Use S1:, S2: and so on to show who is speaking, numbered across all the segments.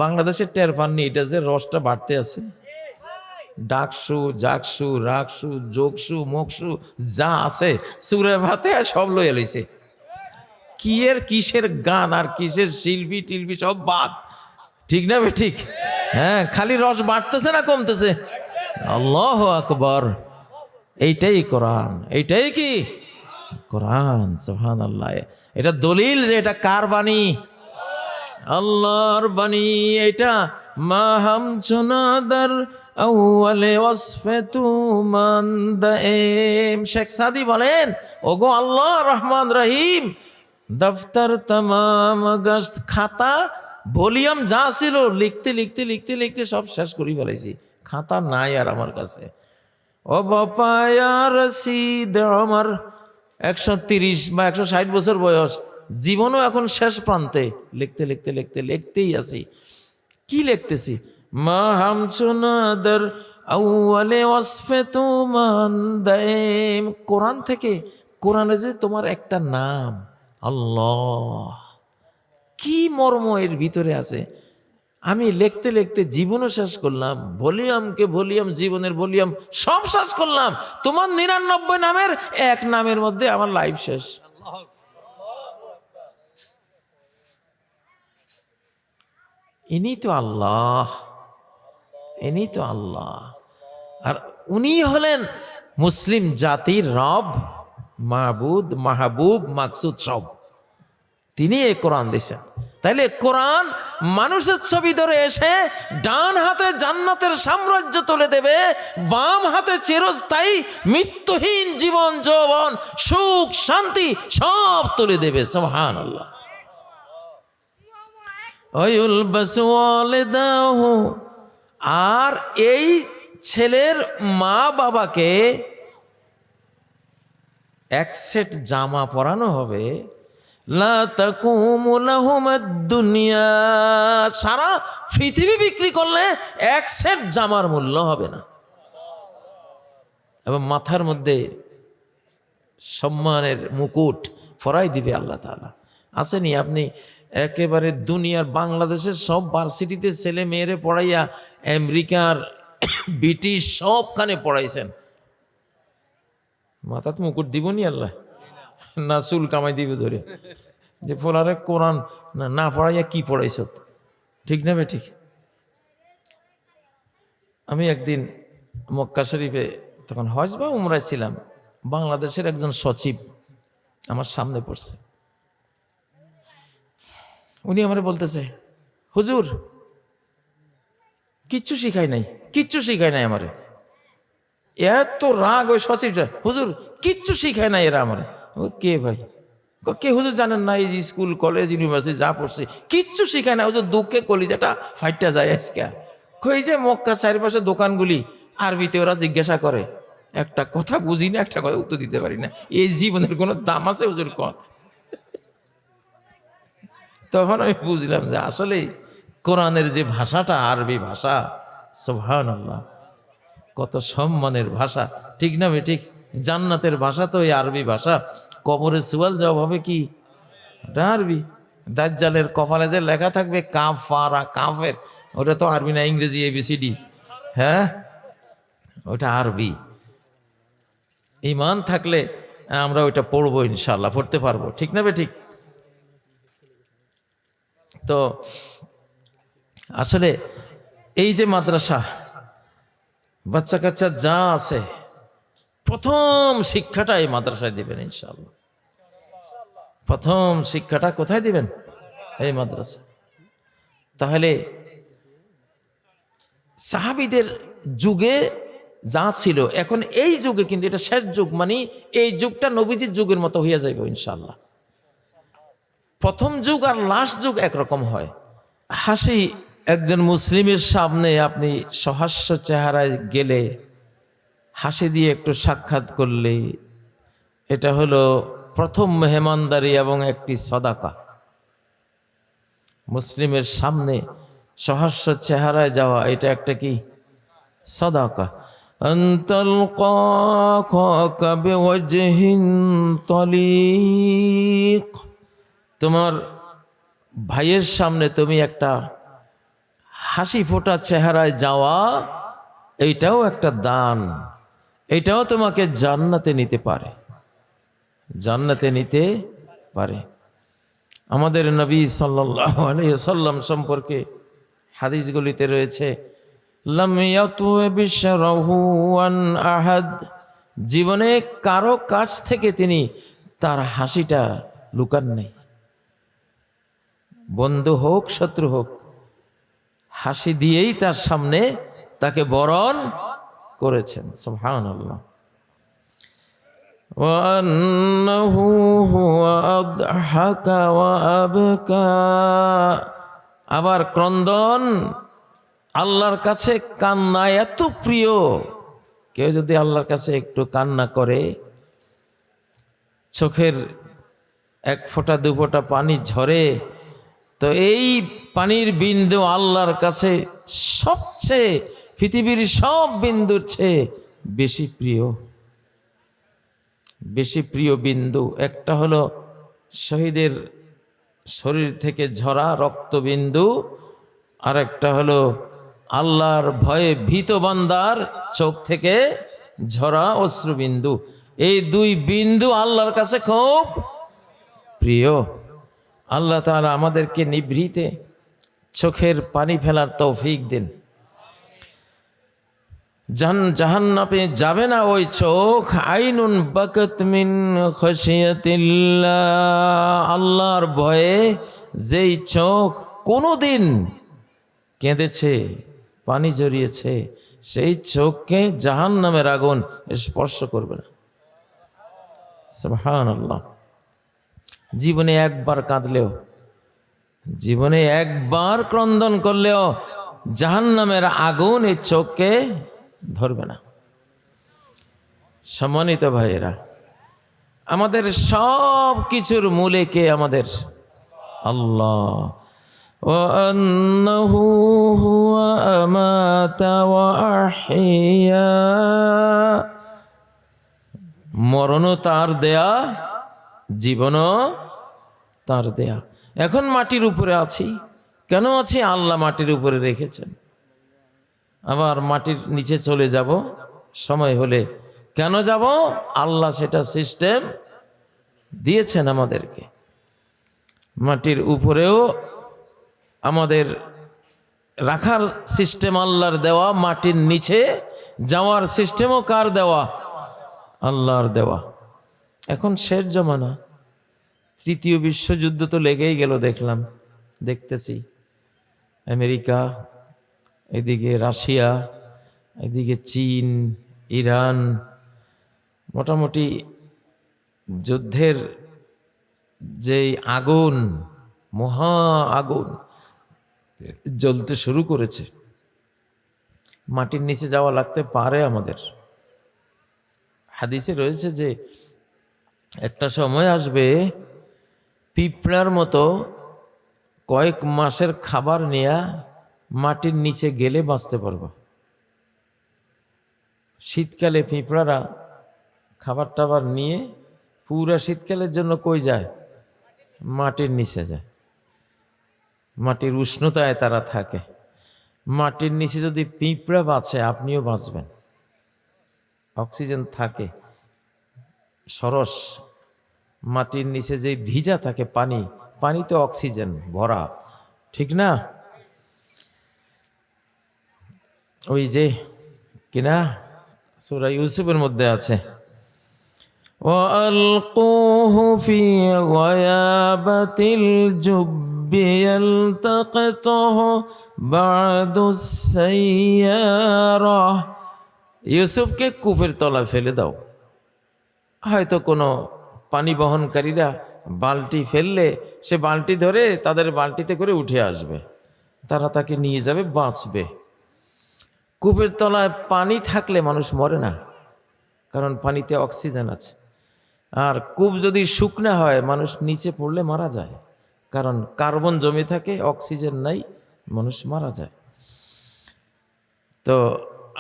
S1: বাংলাদেশের টের পাননি এটা যে রসটা বাড়তে আছে, ডাকসু জাকসু রাগসু যোগসু মোকসু যা আছে সুরে ভাতে সব লইয়া লইছে। কিসের গান আর কিসের শিল্পী টিলপি সব বাদ, ঠিক না ঠিক? হ্যাঁ, খালি রস বাড়তেছে না কমতেছে? আল্লাহু আকবার। এইটাই কোরআন, এইটাই কি কোরআন। সুবহানাল্লাহ। এটা দলিল যে এটা কার বাণী? আল্লাহর বাণী। এটা মা হাম চুনাদার আউয়ালে ওয়াসফে তুমান দায়েম। শেখ সাদি বলেন, ওগো আল্লাহ রহমান রহিম, দফতর তমাম গস্ত খাতা ভলিউম যা ছিল লিখতে লিখতে লিখতে লিখতে সব শেষ করে ফেলেছি, খাতা নাই আর আমার কাছে। ও বাপায়া রশিদ, আমার 130 বা 160 বছর বয়স, জীবনও এখন শেষ প্রান্তে, লিখতে লিখতে লিখতে লিখতেই আছি। কি লিখতেছি? মা হাম চুনাদার আউয়ালে ওয়াসফে তুমান দায়েম। কোরআন থেকে, কোরআনে যে তোমার একটা নাম আল্লাহ, কি মর্ম এর ভিতরে আছে। আমি লিখতে লিখতে জীবনও শেষ করলাম, ভলিউমকে ভলিউম, জীবনের ভলিউম সব শেষ করলাম। তোমার 99 নামের এক নামের মধ্যে আমার লাইফ শেষ। ইনি তো আল্লাহ, ইনি তো আল্লাহ। আর উনি হলেন মুসলিম জাতির রব, মাহবুদ, মাহবুব, মাকসুদ সব। তিনি এই কোরআন দিয়েছেন। তাইলে কোরআন মানুষের ছবি ধরে এসে ডান হাতে জান্নাতের সাম্রাজ্য তুলে দেবে, বাম হাতে চিরস্থায়ী মৃত্যুহীন জীবন যৌবন সুখ শান্তি সব তুলে দেবে। সুবহানাল্লাহ। আর এই ছেলের মা বাবাকে এক সেট জামা পরানো হবে। লা তাকুমু লাহুমুদ দুনিয়া, সারা পৃথিবী বিক্রি করলে এক সেট জামার মূল্য হবে না। এবং মাথার মধ্যে সম্মানের মুকুট ফরাই দিবে আল্লাহ তাআলা। আসেনি আপনি একেবারে দুনিয়ার বাংলাদেশের সব ভার্সিটিতে ছেলে মেয়েরে পড়াইয়া আমেরিকার ব্রিটিশ সবখানে পড়াইছেন, মাথাত মুকুট দিবনি আল্লাহ? না চুল কামাই দিবে ধরে যে ফোলারে কোরআন না পড়াইয়া কি পড়াইছ, ঠিক না বে ঠিক? আমি একদিন মক্কা শরীফে তখন হজ বা উমরায় ছিলাম, বাংলাদেশের একজন সচিব আমার সামনে পড়ছে। উনি আমারে বলতেছে, হুজুর কিচ্ছু শিখাই নাই, কিচ্ছু শিখাই নাই আমারে। এত রাগ ওই সচিবটা, হুজুর কিচ্ছু শিখায় নাই এরা আমারে। কে ভাই? কে হুজুর জানেন না, এই স্কুল কলেজ ইউনিভার্সিটি যা পড়ছে কিচ্ছু শিখায় না। হুজুর দুঃখে কলিজাটা ফাইটটা যায় আজকে। কই যে মক্কা চারিপাশে দোকানগুলি আরবিতে ওরা জিজ্ঞাসা করে, একটা কথা বুঝি না, একটা কথা উত্তর দিতে পারি না। এই জীবনের কোনো দাম আছে হুজুর কন? তখন আমি বুঝলাম যে আসলে কোরআনের যে ভাষাটা আরবি ভাষা, সুবহানাল্লাহ, কত সম্মানের ভাষা, ঠিক না ঠিক? জান্নাতের ভাষা তো এই আরবি ভাষা। কবরে সুয়াল জবাব হবে কি? এটা আরবি। দাজ্জালের কপালে যে লেখা থাকবে কাফারা, কাফের, ওটা তো আরবি না, ইংরেজি ABCD। হ্যাঁ, ওটা আরবি। ঈমান থাকলে আমরা ওইটা পড়বো ইনশাআল্লাহ, পড়তে পারবো, ঠিক না ঠিক? তো আসলে এই যে মাদ্রাসা, বাচ্চা কাচ্চা যা আছে, প্রথম শিক্ষাটা এই মাদ্রাসায় দিবেন ইনশাআল্লাহ। প্রথম শিক্ষাটা কোথায় দিবেন? এই মাদ্রাসা। তাহলে সাহাবীদের যুগে যা ছিল, এখন এই যুগে কিন্তু এটা শেষ যুগ, মানে এই যুগটা নবীজির যুগের মতো হইয়া যাইবে ইনশাআল্লাহ। প্রথম যুগ আর লাস্ট যুগ একরকম হয়। হাসি একজন মুসলিমের সামনে আপনি সহাস্য চেহারায় গেলে, হাসি দিয়ে একটু সাক্ষাৎ করলে, এটা হলো প্রথম মেহমানদারি এবং একটি সদাকা। মুসলিমের সামনে সহাস্য চেহারায় যাওয়া, এটা একটা কি? সদাকা। তোমার ভাইয়ের সামনে তুমি একটা হাসি ফোটা চেহারায় যাওয়া, এইটাও একটা দান। এটাও তোমাকে জান্নাতে নিতে পারে, জান্নাতে নিতে পারে। আমাদের নবী সাল্লাল্লাহু আলাইহি ওয়াসাল্লাম সম্পর্কে হাদিসগুলিতে রয়েছে, লাম ইয়াতুয়া বিশরাহু আন আহাদ, জীবনে কারো কাছ থেকে তিনি তার হাসিটা লুকান নাই। বন্ধু হোক শত্রু হোক, হাসি দিয়েই তার সামনে তাকে বরণ করেছেন। সুবহানাল্লাহ। ওয়া আন্নাহু হুয়া আদহাকা ওয়া আবকা, আবার ক্রন্দন আল্লাহর কাছে কান্না এত প্রিয়। কেউ যদি আল্লাহর কাছে একটু কান্না করে, চোখের এক ফোঁটা দু ফোঁটা পানি ঝরে, তো এই পানির বিন্দু আল্লাহর কাছে সবচেয়ে, পৃথিবীর সব বিন্দুর চেয়ে বেশি প্রিয়। বেশি প্রিয় বিন্দু একটা হলো শহীদের শরীর থেকে ঝরা রক্তবিন্দু, আর একটা হলো আল্লাহর ভয়ে ভীত বান্দার চোখ থেকে ঝরা অশ্রুবিন্দু। এই দুই বিন্দু আল্লাহর কাছে খুব প্রিয়। আল্লাহ তাআলা আমাদেরকে নিভৃতে চোখের পানি ফেলার তৌফিক দিন। জাহান্নামে যাবে না ওই চোখ, আইনুন বাকাত মিন খাশিয়াতিল্লাহ, আল্লাহর ভয়ে যেই চোখ কোনোদিন কেঁদেছে, পানি জড়িয়েছে, সেই চোখকে জাহান্নামের আগুন স্পর্শ করবে না। সুবহানাল্লাহ। জীবনে একবার কাঁদলেও, জীবনে একবার ক্রন্দন করলেও জাহান্নামের আগুন এই চোখকে ধরবে না। সম্মানিত ভাইয়েরা, আমাদের সব কিছুর মূলে কে? আমাদের আল্লাহ। ওয়া আন্নাহু হুয়া আমাতা ওয়া আহইয়া, মরণও তার দেয়া, জীবনও তার দেয়া। এখন মাটির উপরে আছি, কেন আছি? আল্লাহ মাটির উপরে রেখেছেন। আবার মাটির নিচে চলে যাব সময় হলে, কেন যাব? আল্লাহ সেটা সিস্টেম দিয়েছেন আমাদেরকে। মাটির উপরেও আমাদের রাখার সিস্টেম আল্লাহর দেওয়া, মাটির নিচে যাওয়ার সিস্টেমও কার দেওয়া? আল্লাহর দেওয়া। এখন শেষ জমানা, তৃতীয় বিশ্বযুদ্ধ তো লেগেই গেল, দেখলাম, দেখতেছি। আমেরিকা, এদিকে রাশিয়া, এদিকে চীন, ইরান, মোটামুটি যুদ্ধের যেই আগুন, মহা আগুন জ্বলতে শুরু করেছে। মাটির নিচে যাওয়া লাগতে পারে আমাদের। হাদিসে রয়েছে যে একটা সময় আসবে, পিঁপড়ার মতো কয়েক মাসের খাবার নিয়ে মাটির নিচে গেলে বাঁচতে পারবো। শীতকালে পিঁপড়ারা খাবার টাবার নিয়ে পুরা শীতকালের জন্য কই যায়? মাটির নিচে যায়। মাটির উষ্ণতায় তারা থাকে। মাটির নিচে যদি পিঁপড়া বাঁচে, আপনিও বাঁচবেন। অক্সিজেন থাকে সরস। মাটির নিচে যে ভিজা থাকে পানি, পানিতে অক্সিজেন ভরা, ঠিক না? ওই যে কিনা সূরা ইউসুফের মধ্যে আছে, وَأَلْقُوهُ فِي غَيَابَتِ الْجُبِّ يَلْتَقِطْهُ بَعْضُ السَّيَّارَةِ, ইউসুফকে কূপের তলায় ফেলে দাও। হয়তো কোনো পানি বহনকারীরা বালতি ফেললে সে বালতি ধরে তাদের বালতিতে করে উঠে আসবে, তারা তাকে নিয়ে যাবে, বাঁচবে। কূপের তলায় পানি থাকলে মানুষ মরে না, কারণ পানিতে অক্সিজেন আছে। আর কূপ যদি শুকনা হয়, মানুষ নিচে পড়লে মারা যায়, কারণ কার্বন জমে থাকে, অক্সিজেন নাই, মানুষ মারা যায়। তো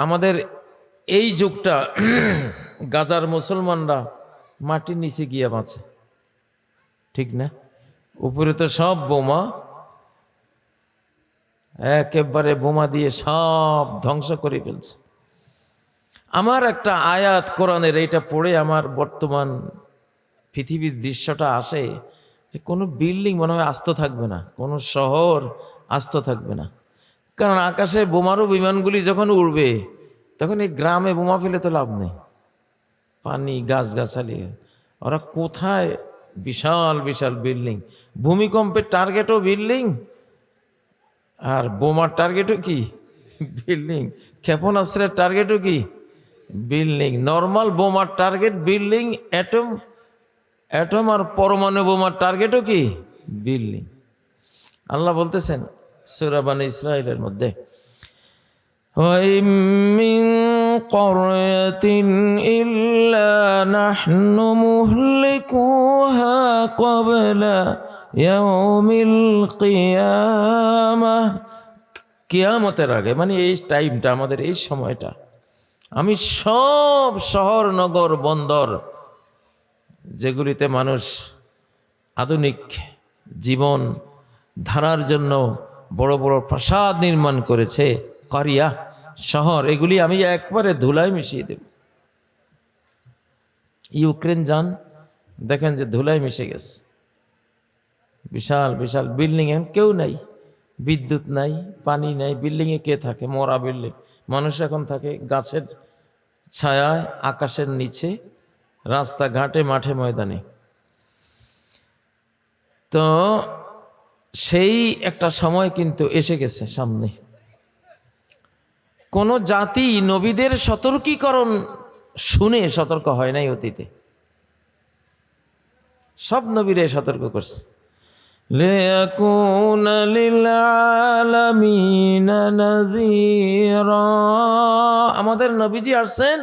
S1: আমাদের এই যুগটা গাজার মুসলমানরা মাটির নিচে গিয়ে বাঁচে, ঠিক না? উপরে তো সব বোমা, একেবারে বোমা দিয়ে সব ধ্বংস করে ফেলছে। আমার একটা আয়াত কোরআনের, এইটা পড়ে আমার বর্তমান পৃথিবীর দৃশ্যটা আসে যে কোনো বিল্ডিং মনে হয় আস্ত থাকবে না, কোনো শহর আস্ত থাকবে না। কারণ আকাশে বোমারু বিমানগুলি যখন উড়বে তখন এই গ্রামে বোমা ফেলে তো লাভ নেই। পানি, গাছগাছালি, ওরা কোথায়? বিশাল বিশাল বিল্ডিং, ভূমিকম্পের টার্গেটও বিল্ডিং, আর বোমার টার্গেটও কি? বিল্ডিং। ক্ষেপণাস্ত্রের টার্গেটও কি? বিল্ডিং। নর্মাল বোমার টার্গেট বিল্ডিং, অ্যাটম আর পরমাণু বোমার টার্গেটও কি? বিল্ডিং। আল্লাহ বলতেছেন সূরা বনী ইসরাঈলের মধ্যে, وَإِن مِّن قَرْيَةٍ إِلَّا نَحْنُ مُهْلِكُوهَا قَبْلَ يَوْمِ الْقِيَامَةِ। কিয়ামতের আগে, মানে এই টাইমটা, আমাদের এই সময়টা, আমি সব শহর, নগর, বন্দর যেগুলিতে মানুষ আধুনিক জীবন ধারার জন্য বড় বড় প্রাসাদ নির্মাণ করেছে, কারিয়া শহর, এগুলি আমি একবারে ধুলায় মিশিয়ে দেব। ইউক্রেন যান, দেখেন যে ধুলায় মিশে গেছে। বিশাল বিশাল বিল্ডিং, কেউ নাই, বিদ্যুৎ নাই, পানি নাই, বিল্ডিংয়ে কে থাকে? মরা বিল্ডিং। মানুষ এখন থাকে গাছের ছায়ায়, আকাশের নিচে, রাস্তাঘাটে, মাঠে ময়দানে। তো সেই একটা সময় কিন্তু এসে গেছে সামনে। কোন জাতি নবীদের সতর্কীকরণ শুনে সতর্ক হয় নাই অতীতে, সব নবীরে সতর্ক করছে। লিয়াকুনা লিল আলামিনা নাযীরা, আমাদের নবীজি আসছেন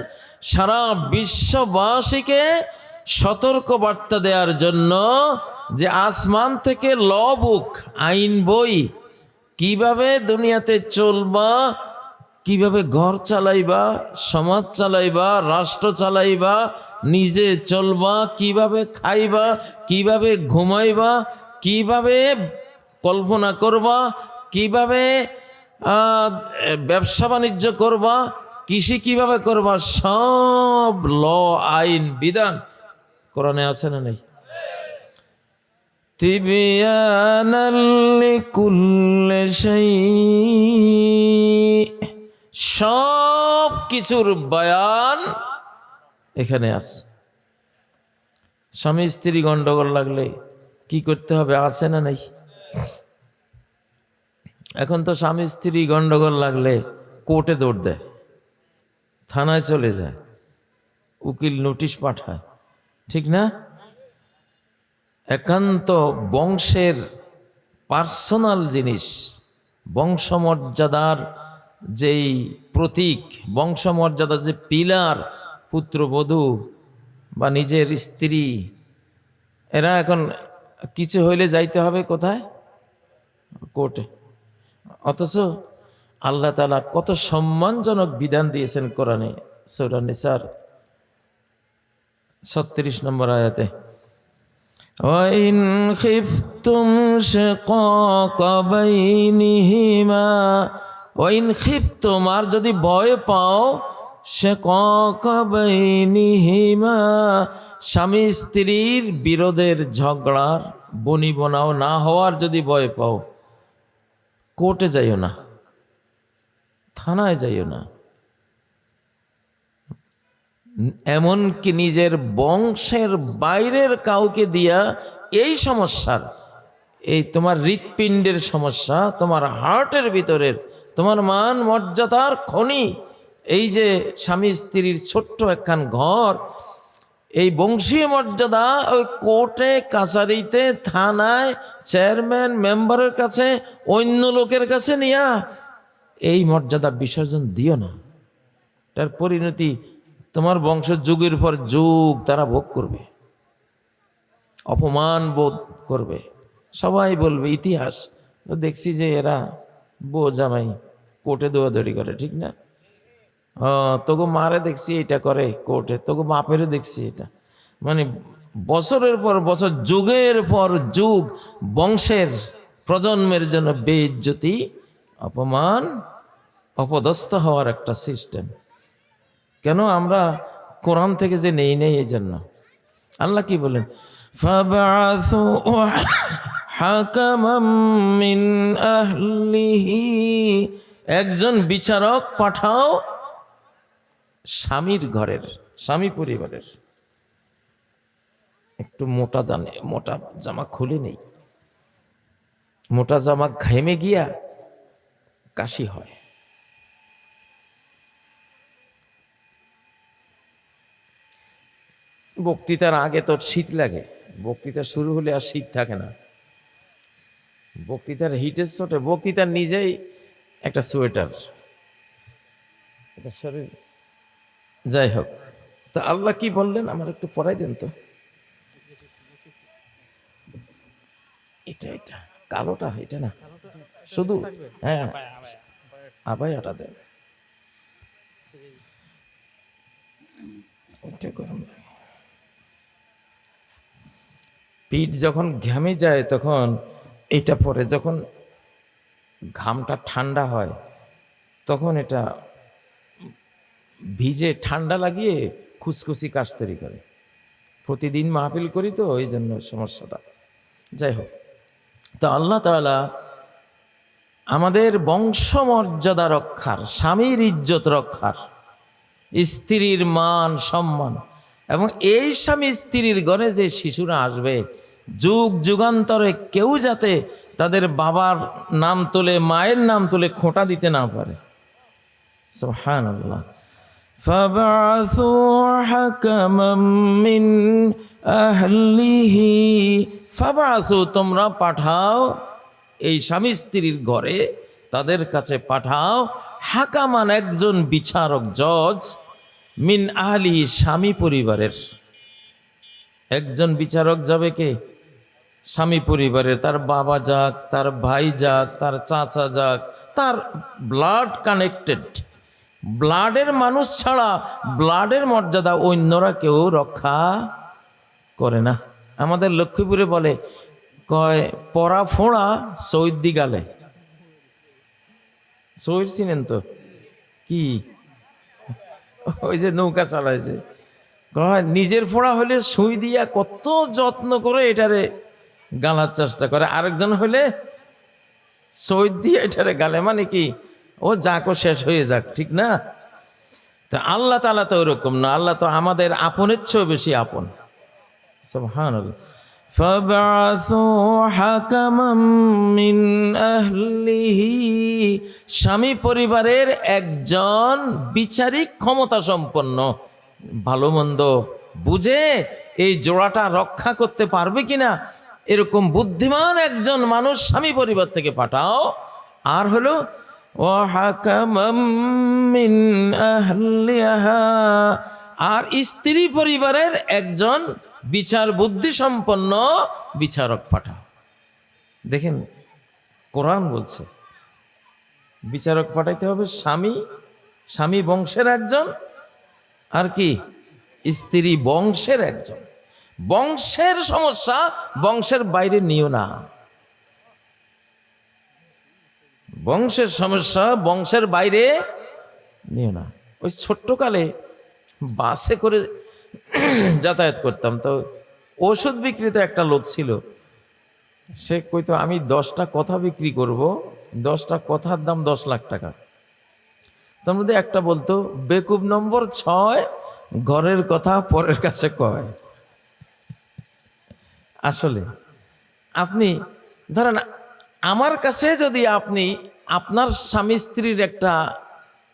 S1: সারা বিশ্ববাসীকে সতর্ক বার্তা দেওয়ার জন্য, যে আসমান থেকে ল বুক, আইন বই, কিভাবে দুনিয়াতে চলবা, কিভাবে ঘর চালাইবা, সমাজ চালাইবা, রাষ্ট্র চালাইবা, নিজে চলবা, কিভাবে খাইবা, কিভাবে ঘুমাইবা, কিভাবে কল্পনা করবা, কিভাবে ব্যবসা বাণিজ্য করবা, কৃষি কিভাবে করবা, সব ল, আইন, বিধান কোরআনে আছে না নেই? তিবিয়ানাল লিকুল্লি শাই, সব কিছুর বয়ান এখানে আছে। স্বামী স্ত্রী গন্ডগোল লাগলে কি করতে হবে আছে না নাই? এখন তো স্বামী স্ত্রী গন্ডগোল লাগলে কোর্টে দৌড় দেয়, থানায় চলে যায়, উকিল নোটিশ পাঠায়, ঠিক না? একান্ত বংশের পার্সোনাল জিনিস, বংশমর্যাদার যেই প্রতীক, বংশমর্যাদার যে পিলার, পুত্রবধূ বা নিজের স্ত্রী, এরা এখন কিছু হইলে যাইতে হবে কোথায়? কোর্টে। অথচ আল্লাহ তাআলা কত সম্মানজনক বিধান দিয়েছেন কোরআনে, সূরা নিসার 36 নম্বর আয়াতে, وَإِنْ خِفْتُمْ شِقَاقَ بَيْنِهِمَا, وَإِنْ خِفْتُمْ, আর যদি ভয় পাও, شِقَاقَ بَيْنِهِمَا, স্বামী স্ত্রীর বিরোধের, ঝগড়ার, বনিবনাও না হওয়ার যদি ভয় পাও, কোর্টে যাইও না, থানায় যাইও না, এমনকি নিজের বংশের বাইরের কাউকে দিয়া এই সমস্যার, এই তোমার হৃৎপিণ্ডের সমস্যা, তোমার হার্টের ভিতরের, তোমার মান মর্যাদার খনি, এই যে স্বামী স্ত্রীর ছোট্ট একখান ঘর, এই বংশীয় মর্যাদা ওই কোর্টে, কাছারিতে, থানায়, চেয়ারম্যান, মেম্বারের কাছে, অন্য লোকের কাছে নিয়া এই মর্যাদা বিসর্জন দিও না। তার পরিণতি তোমার বংশ যুগের পর যুগ তারা ভোগ করবে, অপমান বোধ করবে। সবাই বলবে, ইতিহাস তো দেখছি যে এরা বউ জামাই কোর্টে দৌড়াদৌড়ি করে, ঠিক না? তোকে মারে দেখছি এটা করে কোর্টে, তোকে বাপেরে দেখছি এটা। মানে বছরের পর বছর, যুগের পর যুগ বংশের, প্রজন্মের জন্য বেইজ্জতি অপমান অপদস্থ হওয়ার একটা সিস্টেম। কেন আমরা কোরআন থেকে যে নেই এই জন্য। আল্লাহ কি বলেন, ফাবআসু হাকামান মিন আহলিহি, একজন বিচারক পাঠাও স্বামীর ঘরের, স্বামী পরিবারের। একটু মোটা জামা খুলে নেই, মোটা জামা ঘেমে গিয়া কাশি হয়। বক্তৃতার আগে তো শীত লাগে, বক্তৃতা শুরু হলে আর শীত থাকে না। বক্তৃতার হিটের চোটে বক্তৃতার নিজেই একটা সোয়েটার, এটা শরীর। যাই হোক, তা আল্লাহ কি বললেন আমার একটু পড়াই দেন তো। এটা কালোটা, এটা না শুধু, হ্যাঁ আবায়াটা দেন, ওটা গরম লাগে। পিঠ যখন ঘামে যায় তখন এটা পরে, যখন ঘামটা ঠান্ডা হয় তখন এটা ভিজে ঠান্ডা লাগিয়ে খুসখুসি কাশ তৈরি করে। প্রতিদিন মাহফিল করি তো ওই জন্য সমস্যাটা। যাই হোক, তো আল্লাহ তাআলা আমাদের বংশমর্যাদা রক্ষার, স্বামীর ইজ্জত রক্ষার, স্ত্রীর মান সম্মান, এবং এই স্বামী স্ত্রীর ঘরে যে শিশুরা আসবে যুগ যুগান্তরে কেউ যাতে তাদের বাবার নাম তুলে, মায়ের নাম তুলে খোঁটা দিতে না পারে। সুবহানাল্লাহ। ফাবআসু হাকামান মিন আহলিহি, ফাবআসু, তোমরা পাঠাও এই স্বামী স্ত্রীর ঘরে, তাদের কাছে পাঠাও হাকামান, একজন বিচারক, জজ, মিন আহলিহি, স্বামী পরিবারের। একজন বিচারক যাবে কে? স্বামী পরিবারের। তার বাবা যাক, তার ভাই যাক, তার চাচা যাক, তার ব্লাড কানেক্টেড, ব্লাডের মানুষ ছাড়া ব্লাডের মর্যাদা অন্যরা কেউ রক্ষা করে না। আমাদের লক্ষ্মীপুরে বলে, কয় পরা ফোঁড়া সৈদ্দি গালে। সৈর চিনেন তো? কি ওই যে নৌকা চালাইছে, কয় নিজের ফোঁড়া হলে সুই দিয়া কত যত্ন করে এটারে গালার চেষ্টা করে, আরেকজন হলে সৈদ দিয়ে এটারে গালে। মানে কি, ও যাকো শেষ হয়ে যাক, ঠিক না? তা আল্লাহ তাআলা তো ওরকম না, আল্লাহ তো আমাদের আপনের চেয়েও বেশি আপন। সুবহানাল্লাহ। ফাবআসু হাকামান মিন আহলিহি, স্বামী পরিবারের একজন বিচারিক ক্ষমতা সম্পন্ন, ভালো মন্দ বুঝে এই জোড়াটা রক্ষা করতে পারবে কিনা এরকম বুদ্ধিমান একজন মানুষ স্বামী পরিবার থেকে পাঠাও। আর হলো ওয়া হাকামান মিন আহলিহা, আর স্ত্রী পরিবারের একজন বিচার বুদ্ধি সম্পন্ন বিচারক পাঠাও। দেখেন কোরআন বলছে বিচারক পাঠাইতে হবে স্বামী বংশের একজন, আর কি স্ত্রী বংশের একজন। বংশের সমস্যা বংশের বাইরে নিও না, বংশের সমস্যা বংশের বাইরে নিও না। ওই ছোট্টকালে বাসে করে যাতায়াত করতাম, তো ওষুধ বিক্রিতে একটা লোক ছিল, সে কইতো আমি 10টা কথা বিক্রি করব, 10টা কথার দাম 10 লাখ টাকা। তার মধ্যে একটা বলতো, বেকুব নম্বর 6, ঘরের কথা পরের কাছে কয়। আসলে আপনি ধরেন আমার কাছে যদি আপনি আপনার স্বামী স্ত্রীর একটা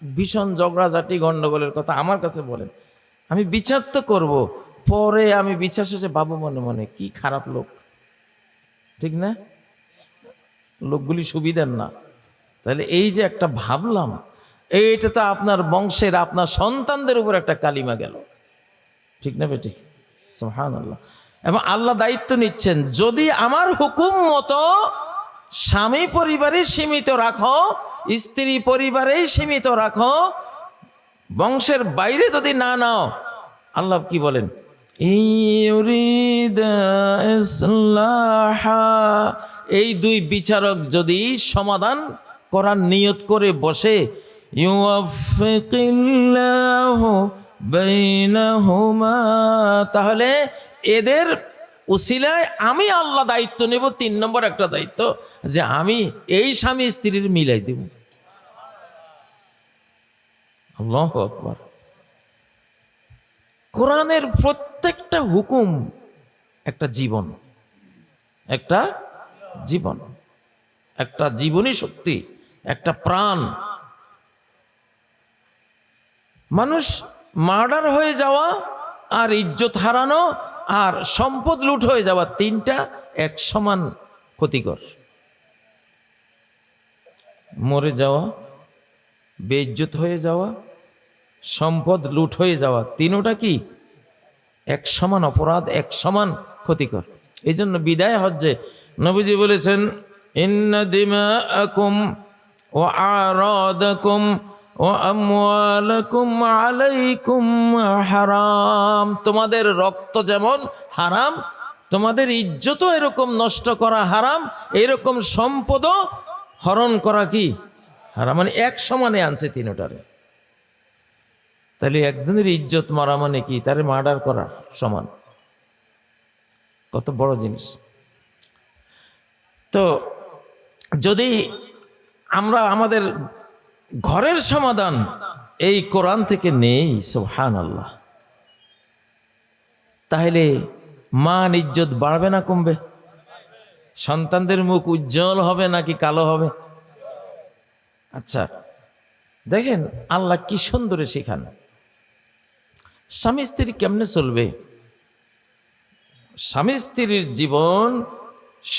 S1: ভীষণ ঝগড়াঝাটি গন্ডগোলের কথা আমার কাছে বলেন, আমি বিচার তো করবো, পরে আমি বিচার শেষে বাবু মনে মনে কি খারাপ লোক, ঠিক না? লোকগুলি সুবিধার না। তাহলে এই যে একটা ভাবলাম, এইটা তো আপনার বংশের, আপনার সন্তানদের উপর একটা কালিমা গেল, ঠিক না বেটি? সুবহানাল্লাহ। এবং আল্লাহ দায়িত্ব নিচ্ছেন, যদি আমার হুকুম মতো স্বামী পরিবারে সীমিত রাখো, স্ত্রী পরিবারেই সীমিত রাখো, বংশের বাইরে যদি না নাও, আল্লাহ কি বলেন, এই 2 বিচারক যদি সমাধান করার নিয়ত করে বসে, ইউওয়াফিকিল্লাহু বাইনাহুমা, তাহলে এদের উসিলায় আমি আল্লাহ দায়িত্ব নেব। 3 নম্বর একটা দায়িত্ব, যে আমি এই স্বামী স্ত্রীর মিলাই দেব। আল্লাহু আকবার। কোরআনের প্রত্যেকটা হুকুম একটা জীবন, একটা জীবন, একটা জীবনী শক্তি, একটা প্রাণ। মানুষ মার্ডার হয়ে যাওয়া আর ইজ্জত হারানো আর সম্পদ লুট হয়ে যাওয়া, 3টা এক সমান ক্ষতিকর। মরে যাওয়া, বেইজ্জত হয়ে যাওয়া, সম্পদ লুট হয়ে যাওয়া, 3টা কি এক সমান অপরাধ, এক সমান ক্ষতিকর। এই জন্য বিদায় হজ্জে নবীজি বলেছেন, ইন্না দিমাআকুম ওয়া আরাদাকুম ওয়া আমওয়ালাকুম আলাইকুম হারাম। তোমাদের রক্ত যেমন হারাম, তোমাদের ইজ্জতও এরকম নষ্ট করা হারাম, এরকম সম্পদও হরণ করা কি হারাম। মানে এক সমানে আনছে 3টারে। তাহলে একজনের ইজ্জত মারা মানে কি তারে মার্ডার করার সমান। কত বড় জিনিস। তো যদি আমরা আমাদের ঘরের সমাধান এই কোরআন থেকে নেই, সুবহানাল্লাহ, তাহলে মান ইজ্জত বাড়বে না কমবে? সন্তানদের মুখ উজ্জ্বল হবে নাকি কালো হবে? আচ্ছা দেখেন আল্লাহ কি সুন্দরে শেখান। স্বামী স্ত্রী কেমনে চলবে, স্বামী স্ত্রীর জীবন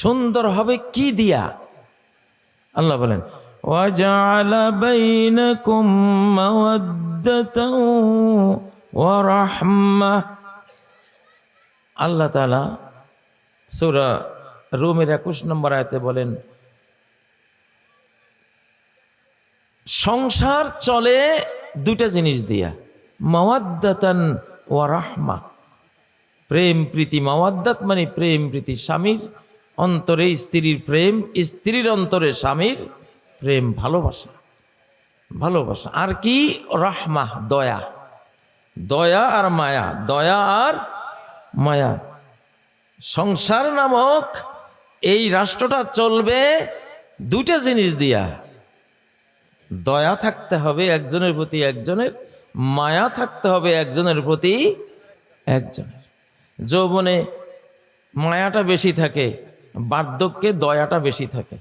S1: সুন্দর হবে কি দিয়া? আল্লাহ বলেন, ওয়াজআলা বাইনাকুম মাওয়াদ্দাতাও ওয়া রাহমাহ। আল্লাহ তাআলা সূরা রুমের 21 নম্বর আয়াতে বলেন, সংসার চলে 2টা জিনিস দিয়া, মাওয়াদ্দাতান ওয়া রাহমা, প্রেম প্রীতি। মাওয়াদ্দাত মানে প্রেম প্রীতি, স্বামীর অন্তরে স্ত্রীর প্রেম, স্ত্রীর অন্তরে স্বামীর প্রেম, ভালোবাসা, ভালোবাসা। আর কি? রাহমা, দয়া, দয়া আর মায়া, দয়া আর মায়া। সংসার নামক এই রাষ্ট্রটা চলবে 2টা জিনিস দিয়া। দয়া থাকতে হবে একজনের প্রতি একজনের, মায়া থাকতে হবে একজনের প্রতি একজনের। যৌবনে মায়াটা বেশি থাকে, বার্ধক্যে দয়াটা বেশি থাকে।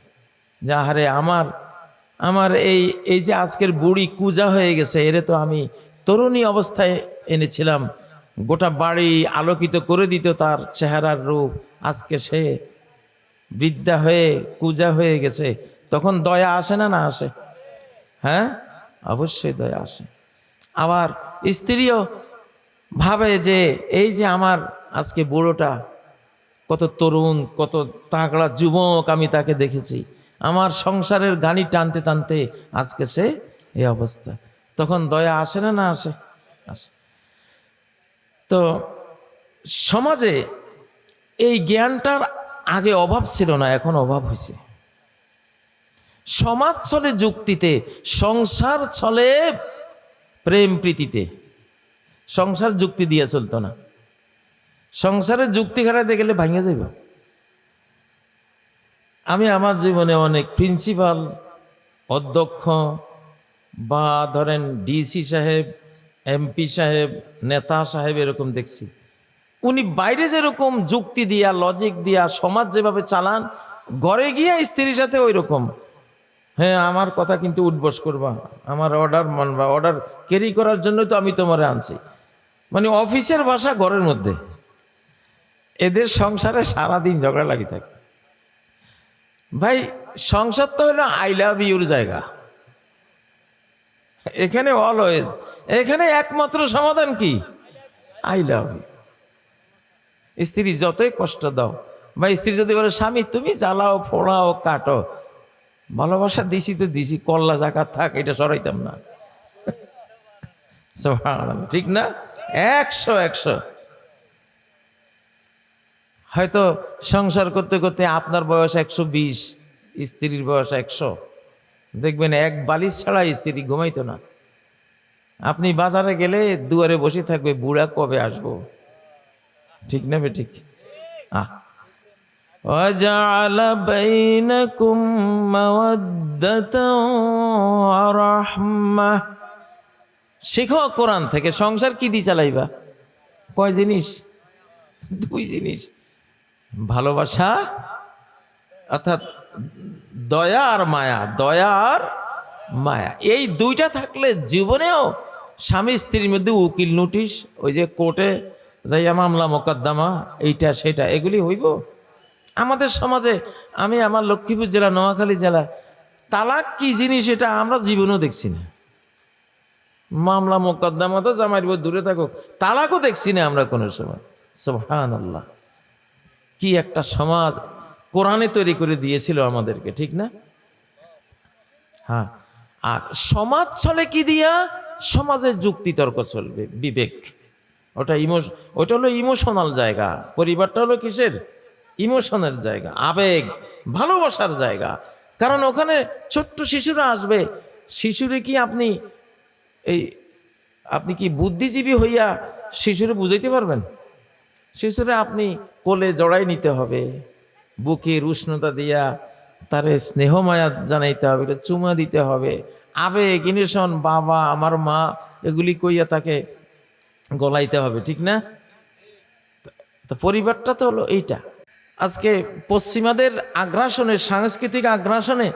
S1: যা হারে আমার এই যে আজকের বুড়ি কুজা হয়ে গেছে, এরে তো আমি তরুণী অবস্থায় এনেছিলাম, গোটা বাড়ি আলোকিত করে দিত তার চেহারার রূপ, আজকে সে বৃদ্ধা হয়ে কুজা হয়ে গেছে। তখন দয়া আসে না? না আসে? হ্যাঁ, অবশ্যই দয়া আসে। আবার স্ত্রীও ভাবে যে এই যে আমার আজকে বুড়োটা কত তরুণ, কত তাগড়া যুবক, আমি তাকে দেখেছি, আমার সংসারের গানি টানতে টানতে আজকে সে এই অবস্থা। তখন দয়া আসে না? না আসে? আসে। তো সমাজে এই জ্ঞানটার আগে অভাব ছিল না, এখন অভাব হয়েছে। সমাজ চলে যুক্তিতে, সংসার চলে প্রেম প্রীতিতে। সংসার যুক্তি দিয়ে চলতো না। সংসারের যুক্তি খাটাতে গেলে ভাঙে যাইব। আমি আমার জীবনে অনেক প্রিন্সিপাল, অধ্যক্ষ বা ধরেন ডিসি সাহেব, এমপি সাহেব, নেতা সাহেব এরকম দেখছি। উনি বাইরে যেরকম যুক্তি দিয়া, লজিক দিয়া সমাজ যেভাবে চালান, ঘরে গিয়ে স্ত্রীর সাথে ওই রকম, হ্যাঁ আমার কথা কিন্তু উঠবস করবা, আমার অর্ডার মানবা, অর্ডার ক্যারি করার জন্য তো আমি তোমারে আনছি। মানে অফিসের ভাষা ঘরের মধ্যে। এদের সংসারে সারাদিন ঝগড়া লাগি থাকে। ভাই সংসার তো হলো আই লাভ ইউর জায়গা। এখানে অলওয়েজ, এখানে একমাত্র সমাধান কি? I love you. স্ত্রী যতই কষ্ট দাও, বা স্ত্রী যদি বলে স্বামী তুমি জ্বালাও ফোড়াও কাটো, ভালোবাসা দিছি তো দিছি, কল্লা জাকাত থাক, এটা সরাইতাম না। ঠিক না? 100 হয়তো সংসার করতে করতে আপনার বয়স 120, স্ত্রীর বয়স 100, দেখবেন এক বালিশ ছাড়া স্ত্রী ঘুমাইতো না। আপনি বাজারে গেলে দুয়ারে বসে থাকবে, বুড়া কবে আসবো। ঠিক না বে ঠিক? وَجَعَلَ بَيْنَكُمْ مَوَدَّةً وَرَحْمَةً। শিখো কোরআন থেকে, সংসার কি দিয়ে চালাইবা? কয় জিনিস? দুই জিনিস, ভালোবাসা অর্থাৎ দয়া আর মায়া। দয়া আর মায়া, এই দুইটা থাকলে জীবনেও স্বামী স্ত্রীর মধ্যে উকিল নোটিশ, ওই যে কোর্টে যাইয়া মামলা মোকদ্দমা, এইটা সেটা, এগুলি হইব? আমাদের সমাজে, আমি আমার লক্ষ্মীপুর জেলা, নোয়াখালী জেলা, তালাক কি জিনিস এটা আমরা জীবনেও দেখছি না। মামলা মোকদ্দমা তো জামাইর বউ দূরে থাকুক, তালাকও দেখছি না আমরা কোনো সময়। সুবহানাল্লাহ, কি একটা সমাজ কোরআনে তৈরি করে দিয়েছিল আমাদেরকে, ঠিক না? হ্যাঁ, আর সমাজ চলে কি দিয়া? সমাজে যুক্তিতর্ক চলবে, বিবেক। ওটা হলো ইমোশনাল জায়গা। পরিবারটা হলো কিসের? ইমোশনের জায়গা, আবেগ ভালোবাসার জায়গা। কারণ ওখানে ছোট্ট শিশুরা আসবে। শিশুরে কি আপনি কি বুদ্ধিজীবী হইয়া শিশুরে বুঝাইতে পারবেন? শিশুরে আপনি কোলে জড়াই নিতে হবে, বুকের উষ্ণতা দিয়া তারে স্নেহ মায়া জানাইতে হবে, চুমা দিতে হবে, আবেগ ইমোশন, বাবা, আমার মা, এগুলি কইয়া তাকে গলাইতে হবে, ঠিক না? তো পরিবারটা তো হলো এইটা। আজকে পশ্চিমাদের আগ্রাসনে, সাংস্কৃতিক আগ্রাসনে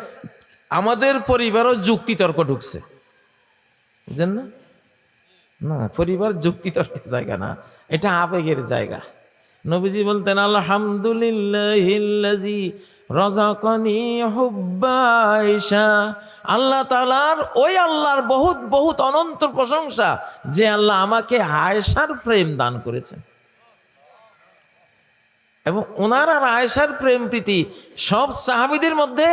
S1: আমাদের পরিবারও যুক্তিতর্ক ঢুকছে, বুঝলেন না? না, পরিবার যুক্তিতর্কের জায়গা না, এটা আবেগের জায়গা। নবীজি বলতেন, আলহামদুলিল্লাহিল্লাযী রাযাকানি হুব্বা আয়েশা। আল্লাহ তাআলার, ওই আল্লাহর বহুত বহুত অনন্ত প্রশংসা যে আল্লাহ আমাকে আয়েশার প্রেম দান করেছেন। এবং ওনার আর আয়েশার প্রেম প্রীতি সব সাহাবীদের মধ্যে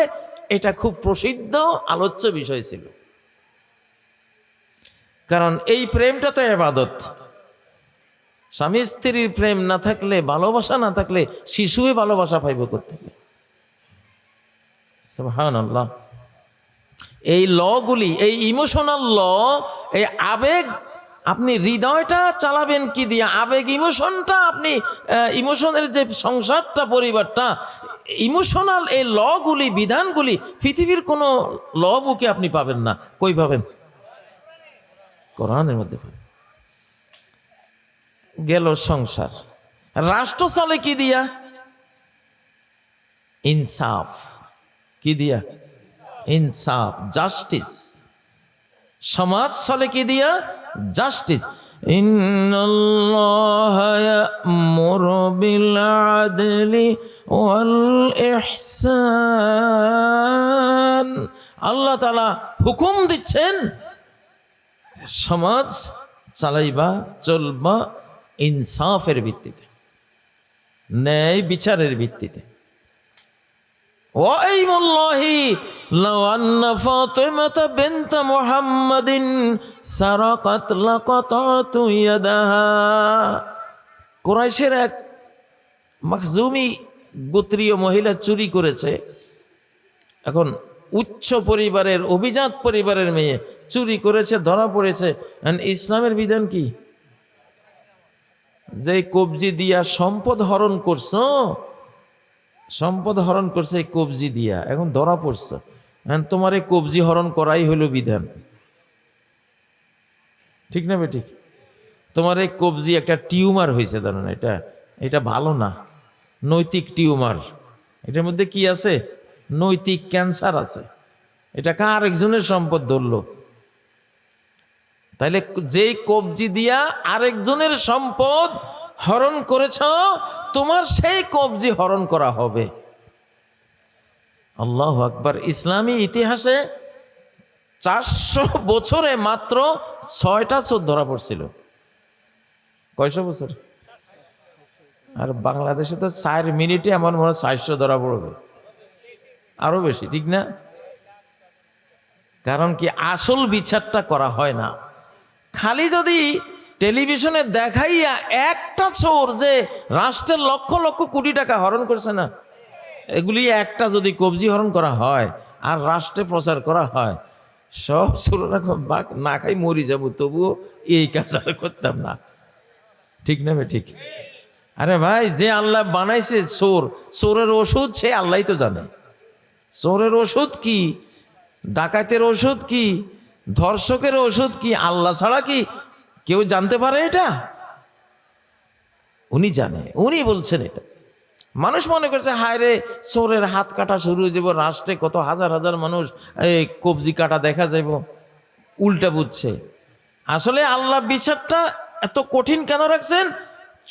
S1: এটা খুব প্রসিদ্ধ আলোচ্য বিষয় ছিল। কারণ এই প্রেমটা তো ইবাদত। স্বামী স্ত্রীর প্রেম না থাকলে, ভালোবাসা না থাকলে শিশুয়ে ভালোবাসা পাইব কোত্থেকে? সুবহানাল্লাহ। এই লগুলি, এই ইমোশনাল ল, এই আবেগ, আপনি হৃদয়টা চালাবেন কি দিয়া? আবেগ ইমোশনটা আপনি, ইমোশনের যে সংসারটা, পরিবারটা, ইমোশনাল এই লগুলি, বিধানগুলি পৃথিবীর কোনো ল বুকে আপনি পাবেন না। কই পাবেন? কোরআনের মধ্যে পাবেন। গেল সংসার। রাষ্ট্র চলে কি দিয়া? ইনসাফ। কি দিয়া? ইনসাফ, জাস্টিস। সমাজ চলে কি দিয়া? জাস্টিস। ইন্নাল্লাহা ইয়া'মুরু বিল আদলি ওয়াল ইহসান। আল্লাহ তাআলা হুকুম দিচ্ছেন সমাজ চালাইবা, চলবা ইনসাফের ভিত্তিতে, ন্যায় বিচারের ভিত্তিতে। ওয়াইমুল্লাহি লাউ আন্না ফাতিমাতা বিনত মুহাম্মাদিন সারাকাত লাকাতাতু ইয়াদাহা। কুরাইশের এক মাখজুমি গোত্রীয় মহিলা চুরি করেছে। এখন উচ্চ পরিবারের, অভিজাত পরিবারের মেয়ে চুরি করেছে, ধরা পড়েছে। ইসলামের বিধান কি? যে কবজি দিয়া সম্পদ হরণ করছো, সম্পদ হরণ করছে এই কবজি দিয়া, এখন ধরা পড়ছো, তোমার এই কবজি হরণ করাই হলো বিধান, ঠিক না বে ঠিক? তোমার এই কবজি একটা টিউমার হয়েছে, ধরুন এটা ভালো না, নৈতিক টিউমার। এটার মধ্যে কি আছে? নৈতিক ক্যান্সার আছে। এটা কার একজনের সম্পদ ধরলো। তাইলে যেই কবজি দিয়া আরেকজনের সম্পদ হরণ করেছ, তোমার সেই কবজি হরণ করা হবে। আল্লাহু আকবার। ইসলামী ইতিহাসে 400 বছরে মাত্র 6টা চোর ধরা পড়ছিল। কয়শো বছর? আর বাংলাদেশে তো 4 মিনিটে আমার মনে হয় 400 ধরা পড়বে, আরো বেশি, ঠিক না? কারণ কি? আসল বিচারটা করা হয় না। খালি যদি টেলিভিশনে দেখাইয়া একটা চোর যে রাষ্ট্রের লক্ষ লক্ষ কোটি টাকা হরণ করছে না, এগুলি একটা যদি কবজি হরণ করা হয়, আর রাষ্ট্রে প্রচার করা হয়, সব সুররা বাঘ না খাই মরি যাবো, তবুও এই কাজ আর করতাম না। ঠিক না ঠিক? আরে ভাই, যে আল্লাহ বানাইছে চোর, চোরের ওষুধ সে আল্লাহই তো জানে। চোরের ওষুধ কি, ডাকাতের ওষুধ কি, ধর্ষকের ওষুধ কি, আল্লাহ ছাড়া কি কেউ জানতে পারে এটা? উনি জানে, উনি বলছেন এটা। মানুষ মনে করছে হায় রে, চোরের হাত কাটা শুরু হয়ে যাব, রাষ্ট্রে কত হাজার হাজার মানুষ এই কবজি কাটা দেখা যাব, উল্টা বুঝছে। আসলে আল্লাহ বিচারটা এত কঠিন কেন রাখছেন?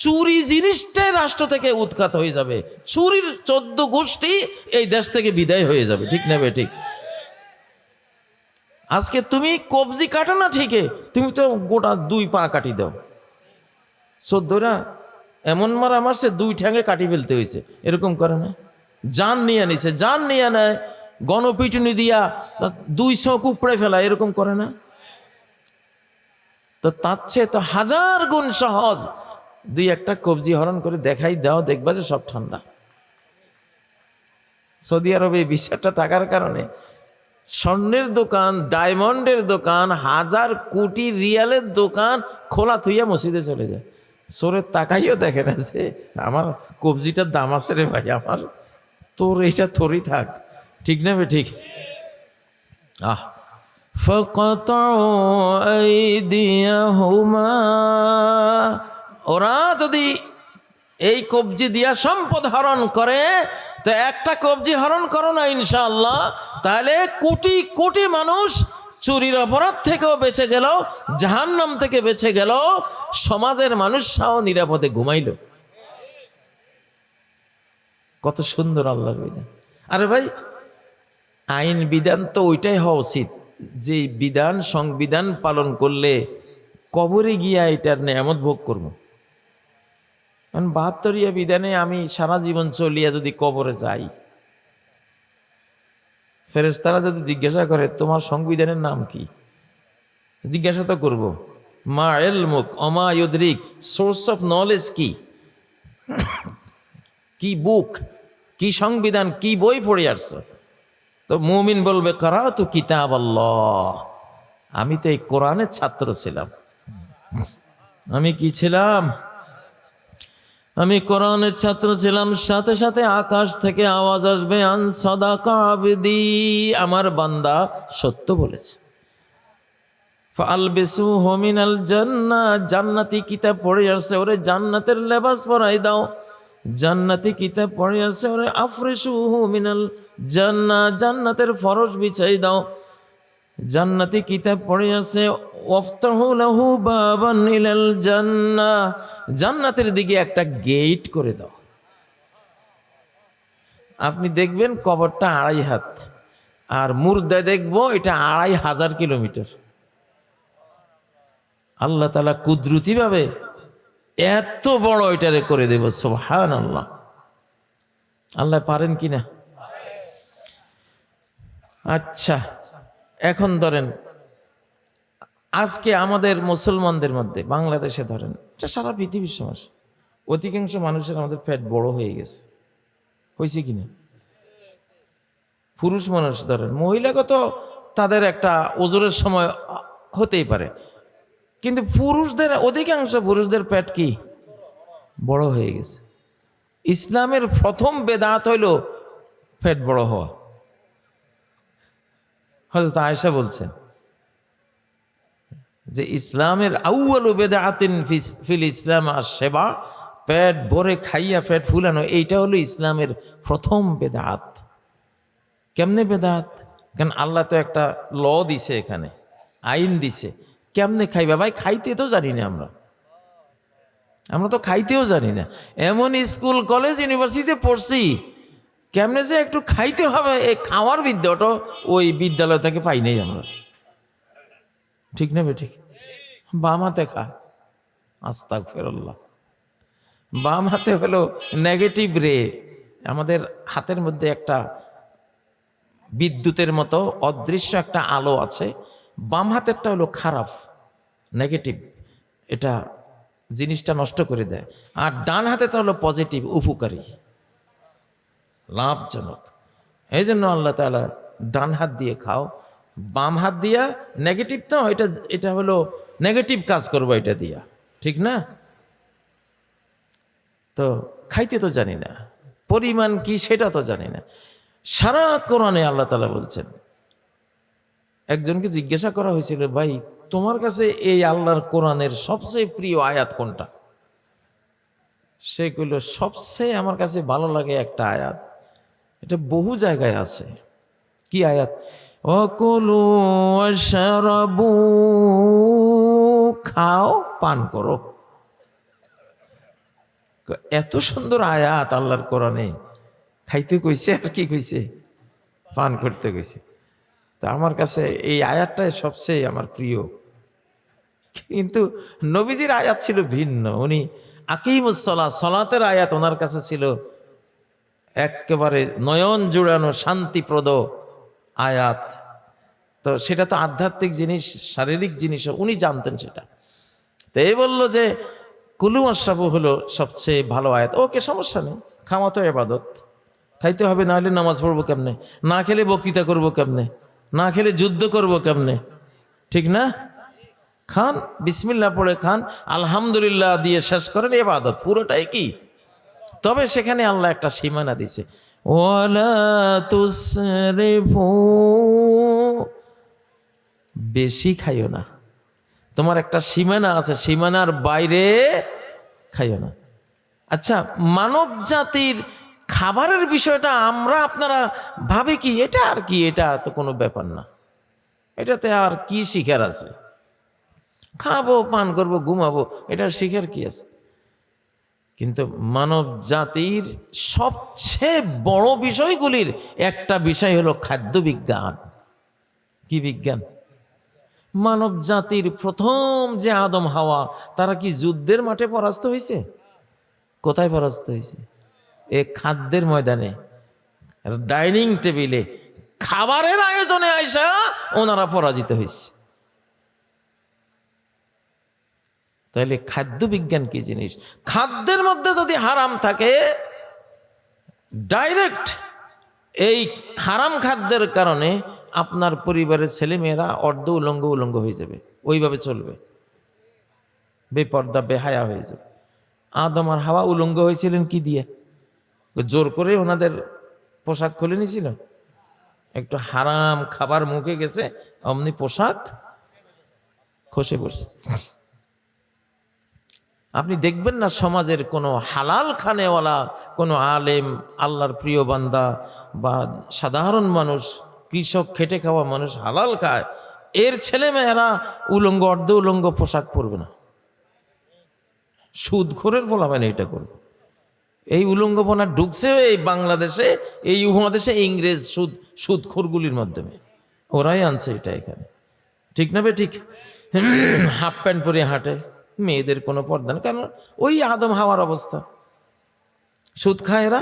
S1: চুরি জিনিসটাই রাষ্ট্র থেকে উৎখাত হয়ে যাবে, চুরির 14 গোষ্ঠী এই দেশ থেকে বিদায় হয়ে যাবে। ঠিক না ঠিক? আজকে তুমি কবজি কাটো না ঠিকই, তুমি তো গোটা 2 পা কাটি দাও। 14রা এমন মারা মারছে 2 ঠ্যাঙে কাটি ফেলতে হয়েছে, এরকম করে না? জান নিয়ে নিছে, জান নিয়ে নেয়, গণপিটুনি দিয়া 2 চোখ উপড়ে ফেলা, এরকম করে না? তো তার চেয়ে তো 1000 গুণ সহজ 2-1টা কবজি হরণ করে দেখাই দাও, দেখবা যে সব ঠান্ডা। সৌদি আরবে এই বিচারটা টাকার কারণে স্বর্ণের দোকান, ডায়মন্ডের দোকান, 1000 কোটি রিয়ালের দোকান খোলা থুইয়া মসজিদে চলে যায়। চোরের তাকাইও দেখে না যে আমার কবজিটার দাম আছে রে ভাই, আমার তোর এইটা তোরই থাক। ঠিক না ঠিক? ওরা যদি এই কবজি দিয়া সম্পদ হরণ করে, তো একটা কবজি হরণ করো না ইনশাআল্লাহ, তাহলে কোটি কোটি মানুষ চুরির অপরাধ থেকেও বেঁচে গেল, জাহান্নাম থেকে বেঁচে গেল, সমাজের মানুষরাও নিরাপদে ঘুমাইল। কত সুন্দর আল্লাহর বিধান। আরে ভাই, আইন বিধান তো ওইটাই হওয়া উচিত যে বিধান, সংবিধান পালন করলে কবরে গিয়া এটার নেয়ামত ভোগ করবো। কারণ 72 বিধানে আমি সারা জীবন চলিয়া যদি কবরে যাই, ফেরেশতারা যদি জিজ্ঞাসা করে তোমার সংবিধানের নাম কি, জিজ্ঞাসা তো করবো, মা ইলমুক ওমা ইউদরিক, সোর্স অফ নলেজ কি, কি বুক, কি সংবিধান, কি বই পড়ে আসছো? তো মুমিন বলবে কারাতু কিতাব আল্লাহ, আমি তো এই কোরআনের ছাত্র ছিলাম। আমি কি ছিলাম? আমি কোরআনের ছাত্র ছিলাম। সাথে সাথে আকাশ থেকে আওয়াজ আসবে, আন সাদাকা আবদি, আমার বান্দা সত্য বলেছে। ফালবিসুহু মিনাল জান্নাহ, জান্নাতি কিতাব পড়ে আসছে, ওরে জান্নাতের লেবাস পরাই দাও। জান্নাতি কিতাব পড়ে আসছে, ওরে আফরিসুহু মিনাল জান্নাহ, জান্নাতের ফরশ বিছাই দাও। জান্নাতি কিতাব পড়ে আছে, ওয়াফতাহু লাহু বাবান ইলাল জান্নাহ, জান্নাতের দিকে একটা গেট করে দাও। আপনি দেখবেন কবরটা 2.5 হাত, আর মুর্দা দেখবো এটা 2500 কিলোমিটার। আল্লাহ তাআলা কুদরতি ভাবে এত বড় এটারে করে দেব। সুবহানাল্লাহ। আল্লাহ পারেন কিনা? আচ্ছা, এখন ধরেন আজকে আমাদের মুসলমানদের মধ্যে, বাংলাদেশে ধরেন, এটা সারা পৃথিবীর সমস্যা, অধিকাংশ মানুষের আমাদের পেট বড় হয়ে গেছে। হয়েছে কিনা? পুরুষ মানুষ ধরেন, মহিলাগত তাদের একটা ওজনের সময় হতেই পারে, কিন্তু পুরুষদের, অধিকাংশ পুরুষদের পেট কি বড় হয়ে গেছে। ইসলামের প্রথম বেদাত হইল পেট বড় হওয়া। হযরত আয়েশা বলছেন যে ইসলামের আউয়ালু বেদাতিন ফিল ইসলাম আশ-শিবা, পেট ভরে খাইয়া পেট ফুলানো, এইটা হলো ইসলামের প্রথম বেদাত। কেমনে বেদাত? কারণ আল্লাহ তো একটা ল দিছে, এখানে আইন দিছে, কেমনে খাইবা ভাই? খাইতে তো জানি না আমরা তো খাইতেও জানি না। এমন স্কুল কলেজ ইউনিভার্সিটিতে পড়ছি, কেমনে যে একটু খাইতে হবে, এই খাওয়ার বিদ্যাটা ওই বিদ্যালয় থেকে পাই নাই আমরা। ঠিক না ঠিক? বাম হাতে খা, আস্তাগফিরুল্লাহ। বাম হাতে হলো নেগেটিভ রে, আমাদের হাতের মধ্যে একটা বিদ্যুতের মতো অদৃশ্য একটা আলো আছে। বাম হাতেরটা হলো খারাপ, নেগেটিভ, এটা জিনিসটা নষ্ট করে দেয়। আর ডান হাতেরটা হলো পজিটিভ, উপকারী, লাভজনক। এই জন্য আল্লাহ তাআলা ডান হাত দিয়ে খাও, বাম হাত দিয়া নেগেটিভ তো, এটা এটা হলো নেগেটিভ কাজ করবো এটা দিয়া, ঠিক না? তো খাইতে তো জানি না, পরিমাণ কি সেটা তো জানি না। সারা কোরআনে আল্লাহ তাআলা বলছেন। একজনকে জিজ্ঞাসা করা হয়েছিল, ভাই তোমার কাছে এই আল্লাহর কোরআনের সবচেয়ে প্রিয় আয়াত কোনটা? সে কইল, সবচেয়ে আমার কাছে ভালো লাগে একটা আয়াত, এটা বহু জায়গায় আছে। কি আয়াত? ওয়াকুলু ওয়াশরাবু, খাও পান করো। এত সুন্দর আয়াত আল্লাহর কোরআনে, খাইতে কইছে আর কি কইছে? পান করতে কইছে। তা আমার কাছে এই আয়াতটাই সবচেয়ে আমার প্রিয়। কিন্তু নবীজির আয়াত ছিল ভিন্ন। উনি আকিমুসসালাহ, সালাতের আয়াত ওনার কাছে ছিল একেবারে নয়ন জুড়ানো শান্তিপ্রদ আয়াত। তো সেটা তো আধ্যাত্মিক জিনিস, শারীরিক জিনিস, উনি জানতেন সেটা। তো এই বলল যে কুলু ওয়াশরাবু হলো সবচেয়ে ভালো আয়াত। ওকে, সমস্যা নেই, খাওয়া তো ইবাদত, খাইতে হবে, না হলে নামাজ পড়বো কেমনে, না খেলে বক্তৃতা করবো কেমনে, না খেলে যুদ্ধ করবো কেমনে, ঠিক না? খান, বিসমিল্লাহ পড়ে খান, আলহামদুলিল্লাহ দিয়ে শেষ করেন, ইবাদত পুরোটাই কি। তবে সেখানে আল্লাহ একটা সীমানা দিছে, ওয়ালা তুসরিফু, বেশি খাইও না। তোমার একটা সীমানা আছে, সীমানার বাইরে খাইও না। আচ্ছা, মানব জাতির খাবারের বিষয়টা আমরা আপনারা ভাবে কি এটা আর কি, এটা তো কোনো ব্যাপার না, এটাতে আর কি শিখার আছে? খাবো, পান করবো, ঘুমাবো, এটার শিখার কি আছে? কিন্তু মানব জাতির সবচেয়ে বড় বিষয়গুলির একটা বিষয় হলো খাদ্য বিজ্ঞান। কি বিজ্ঞান? মানব জাতির প্রথম যে আদম হাওয়া, তারা কি যুদ্ধের মাঠে পরাস্ত হয়েছে? কোথায় পরাস্ত হয়েছে? এ খাদ্যের ময়দানে, ডাইনিং টেবিলে খাবারের আয়োজনে আইসা ওনারা পরাজিত হয়েছে। তাহলে খাদ্য বিজ্ঞান কি জিনিস? খাদ্যের মধ্যে যদি হারাম থাকে, ডাইরেক্ট এই হারাম খাদ্যের কারণে আপনার পরিবারের ছেলেমেয়েরা অর্ধ উলঙ্গ হয়ে যাবে, ওইভাবে চলবে, বেপর্দা বেহায়া হয়ে যাবে। আদম আর হাওয়া উলঙ্গ হয়েছিলেন কি দিয়ে? জোর করে ওনাদের পোশাক খুলে নিয়েছিল? একটু হারাম খাবার মুখে গেছে, অমনি পোশাক খসে পড়ছে। আপনি দেখবেন না সমাজের কোনো হালাল খানেওয়ালা, কোনো আলেম, আল্লাহর প্রিয় বান্দা বা সাধারণ মানুষ, কৃষক, খেটে খাওয়া মানুষ হালাল খায়, এর ছেলেমেয়েরা উলঙ্গ, অর্ধ উলঙ্গ পোশাক পরবে না। সুদখোরের বলা না এটা করবে। এই উলঙ্গপনা ঢুকছে এই বাংলাদেশে, এই উপমহাদেশে ইংরেজ সুদখোরগুলির মাধ্যমে, ওরাই আনছে এটা এখানে, ঠিক না? ঠিক, হাফ প্যান্ট পরে হাঁটে, মেয়েদের কোনো পর্দা না, কারণ ওই আদম হাওয়ার অবস্থা। সুদ খায় এরা,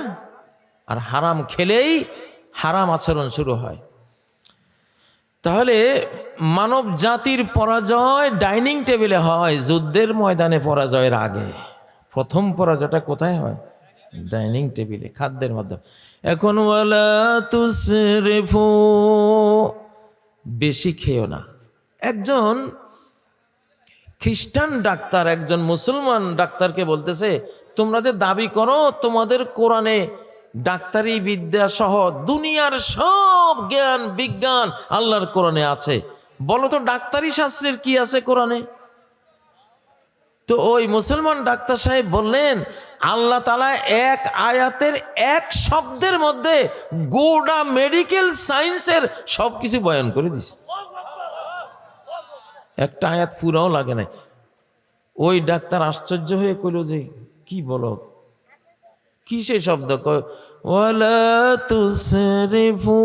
S1: আর হারাম খেলেই হারাম আচরণ শুরু হয়। তাহলে মানব জাতির পরাজয় ডাইনিং টেবিলে হয়, যুদ্ধের ময়দানে পরাজয়ের আগে। প্রথম পরাজয়টা কোথায় হয়? ডাইনিং টেবিলে, খাদ্যের মাধ্যমে। এখন ওয়ালা তুসরিফু, বেশি খেও না। একজন খ্রিস্টান ডাক্তার একজন মুসলমান ডাক্তারকে বলতেছে, তোমরা যে দাবি করো তোমাদের কোরআনে ডাক্তারি বিদ্যা সহ দুনিয়ার সব জ্ঞান বিজ্ঞান আল্লাহর কোরআনে আছে, বলো তো ডাক্তারি শাস্ত্রের কি আছে কোরআনে? তো ওই মুসলমান ডাক্তার সাহেব বললেন, আল্লাহ তাআলা এক আয়াতের এক শব্দের মধ্যে গোটা মেডিকেল সায়েন্সের সব কিছু বয়ান করে দিছে। একটা আয়াত পুরাও লাগে নাই। ওই ডাক্তার আশ্চর্য হয়ে কইল যে, কি বলো, কি সে শব্দ? ওয়ালা তুসরিফু,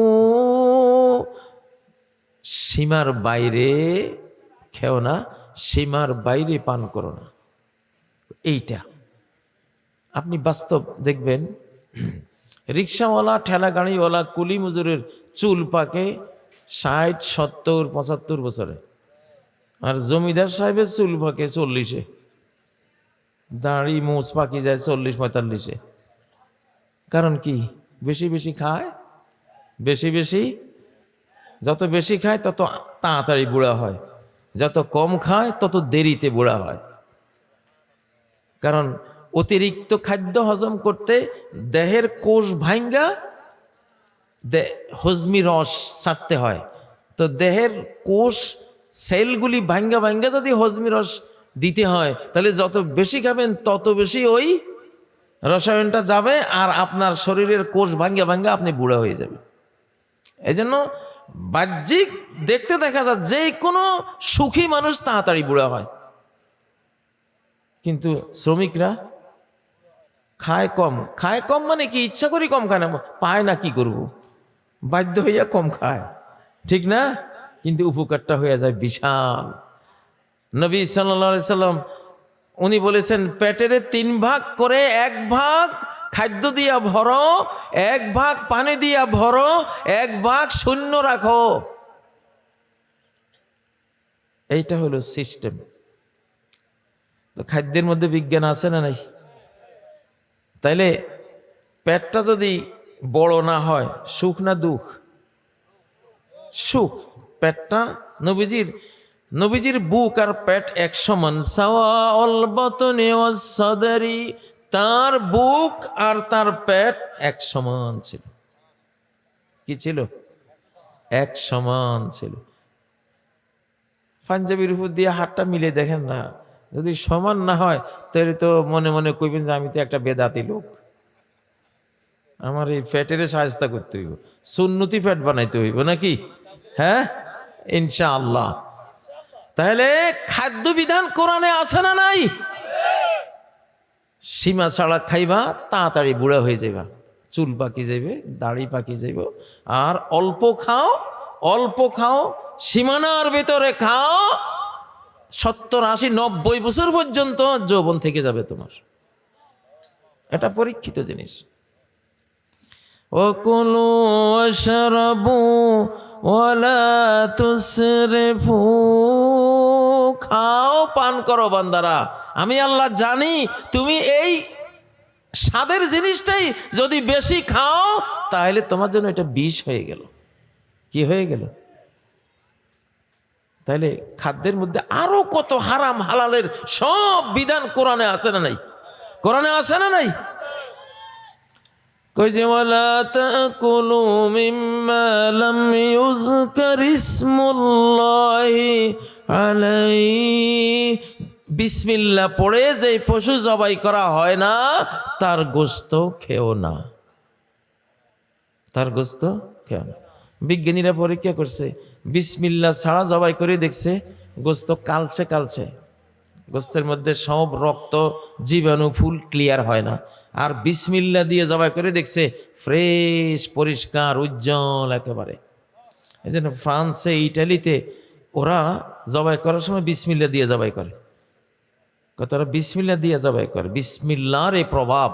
S1: সীমার বাইরে খেও না, সীমার বাইরে পান করো না। এইটা আপনি বাস্তব দেখবেন, রিক্সাওয়ালা, ঠেলা গাড়িওয়ালা, কুলি মজুরের চুল পাকে 60, 70, 75 বছরে, আর জমিদার সাহেবের চুল পাকে 40-এ, দাড়ি মোচ পাকি যায় 40-45-এ। কারণ কি? বেশি বেশি খায়, বেশি বেশি যত বেশি খায় তত তাড়াতাড়ি বুড়া হয়, যত কম খায় তত দেরিতে বুড়া হয়। কারণ অতিরিক্ত খাদ্য হজম করতে দেহের কোষ ভাঙ্গা হজমি রস ছাড়তে হয়। তো দেহের কোষ সেলগুলি ভাঙ্গা ভাঙ্গা যদি হজমি রস দিতে হয়, তাহলে যত বেশি খাবেন তত বেশি ওই রসায়নটা যাবে, আর আপনার শরীরের কোষ ভাঙ্গা ভাঙ্গা আপনি বুড়া হয়ে যাবেন। এই জন্য বাহ্যিক দেখতে দেখা যায় যে কোনো সুখী মানুষ তাড়াতাড়ি বুড়া হয়, কিন্তু শ্রমিকরা খায় কম। খায় কম মানে কি? ইচ্ছা করি কম খায় না, পায় না, কি করব, বাধ্য হইয়া কম খায়, ঠিক না? কিন্তু উপকারটা হয়ে যায় বিশাল। নবী সাল্লাল্লাহু আলাইহি সাল্লাম উনি বলেছেন, পেটের 3 ভাগ করে 1 ভাগ খাদ্য দিয়া ভরো, 1 ভাগ পানি দিয়া ভরো, 1 ভাগ শূন্য রাখো। এইটা হলো সিস্টেম। তো খাদ্যের মধ্যে বিজ্ঞান আছে না নাই? তাইলে পেটটা যদি বড় না হয়, সুখ না দুঃখ? সুখ। পেটটা নবীজির বুক আর পেট এক সমান, সাওয়াউল বাতনি ওয়াস সাদরি, তার বুক আর তার পেট এক সমান ছিল। কি ছিল? এক সমান ছিল। পাঞ্জাবির উপর দিয়ে হাতটা মিলে দেখেন না, যদি সমান না হয় তাহলে তো মনে মনে কইবেন যে আমি তো একটা বেদাতি লোক, আমার এই পেটের সাহায্য করতে হইব, সুন্নতি পেট বানাইতে হইব নাকি? হ্যাঁ, ইনশাআল্লাহ। তাহলে খাদ্য বিধান কোরআনে আছে না নাই? সীমা ছাড়া খাইবা, তাড়াতাড়ি বুড়া হয়ে যাইবা, চুল পাকি যাইবে, দাড়ি পাকি যাইব। আর অল্প খাও, অল্প খাও, সীমানার ভিতরে খাও, 70, 80, 90 বছর পর্যন্ত যৌবন থেকে যাবে তোমার। এটা পরীক্ষিত জিনিস। ওয়াকুলু ওয়াশরাবু ওয়ালা তুসরিফু, খাও পান করো বান্দারা, আমি আল্লাহ জানি তুমি এই স্বাদের জিনিসটাই যদি বেশি খাও তাহলে তোমার জন্য এটা বিষ হয়ে গেল। কি হয়ে গেল? তাহলে খাদ্যের মধ্যে আরো কত হারাম হালালের সব বিধান কোরআনে আছে না নাই? কোরআনে আছে না নাই? কই যে ওয়ালা তাকুলু মিম্মা লাম ইউযকার ইসমুল্লাহি আলাইহি, বিসমিল্লাহ পড়ে যে পশু জবাই করা হয় না তার গোশত খেও না, তার গোশত খেও না। বিজ্ঞানীরা পরীক্ষা করছে, বিসমিল্লাহ ছাড়া জবাই করে দেখছে গোশত কালচে কালচে, গোশতের মধ্যে সব রক্ত জীবাণু ফুল ক্লিয়ার হয় না। আর বিসমিল্লাহ দিয়ে জবাই করে দেখছে ফ্রেশ, পরিষ্কার, উজ্জ্বল একেবারে। এই জন্য ফ্রান্সে, ইটালিতে ওরা জবাই করার সময় বিসমিল্লাহ দিয়ে জবাই করে। তারা বিসমিল্লাহ দিয়ে জবাই করে। বিসমিল্লাহর এই প্রভাব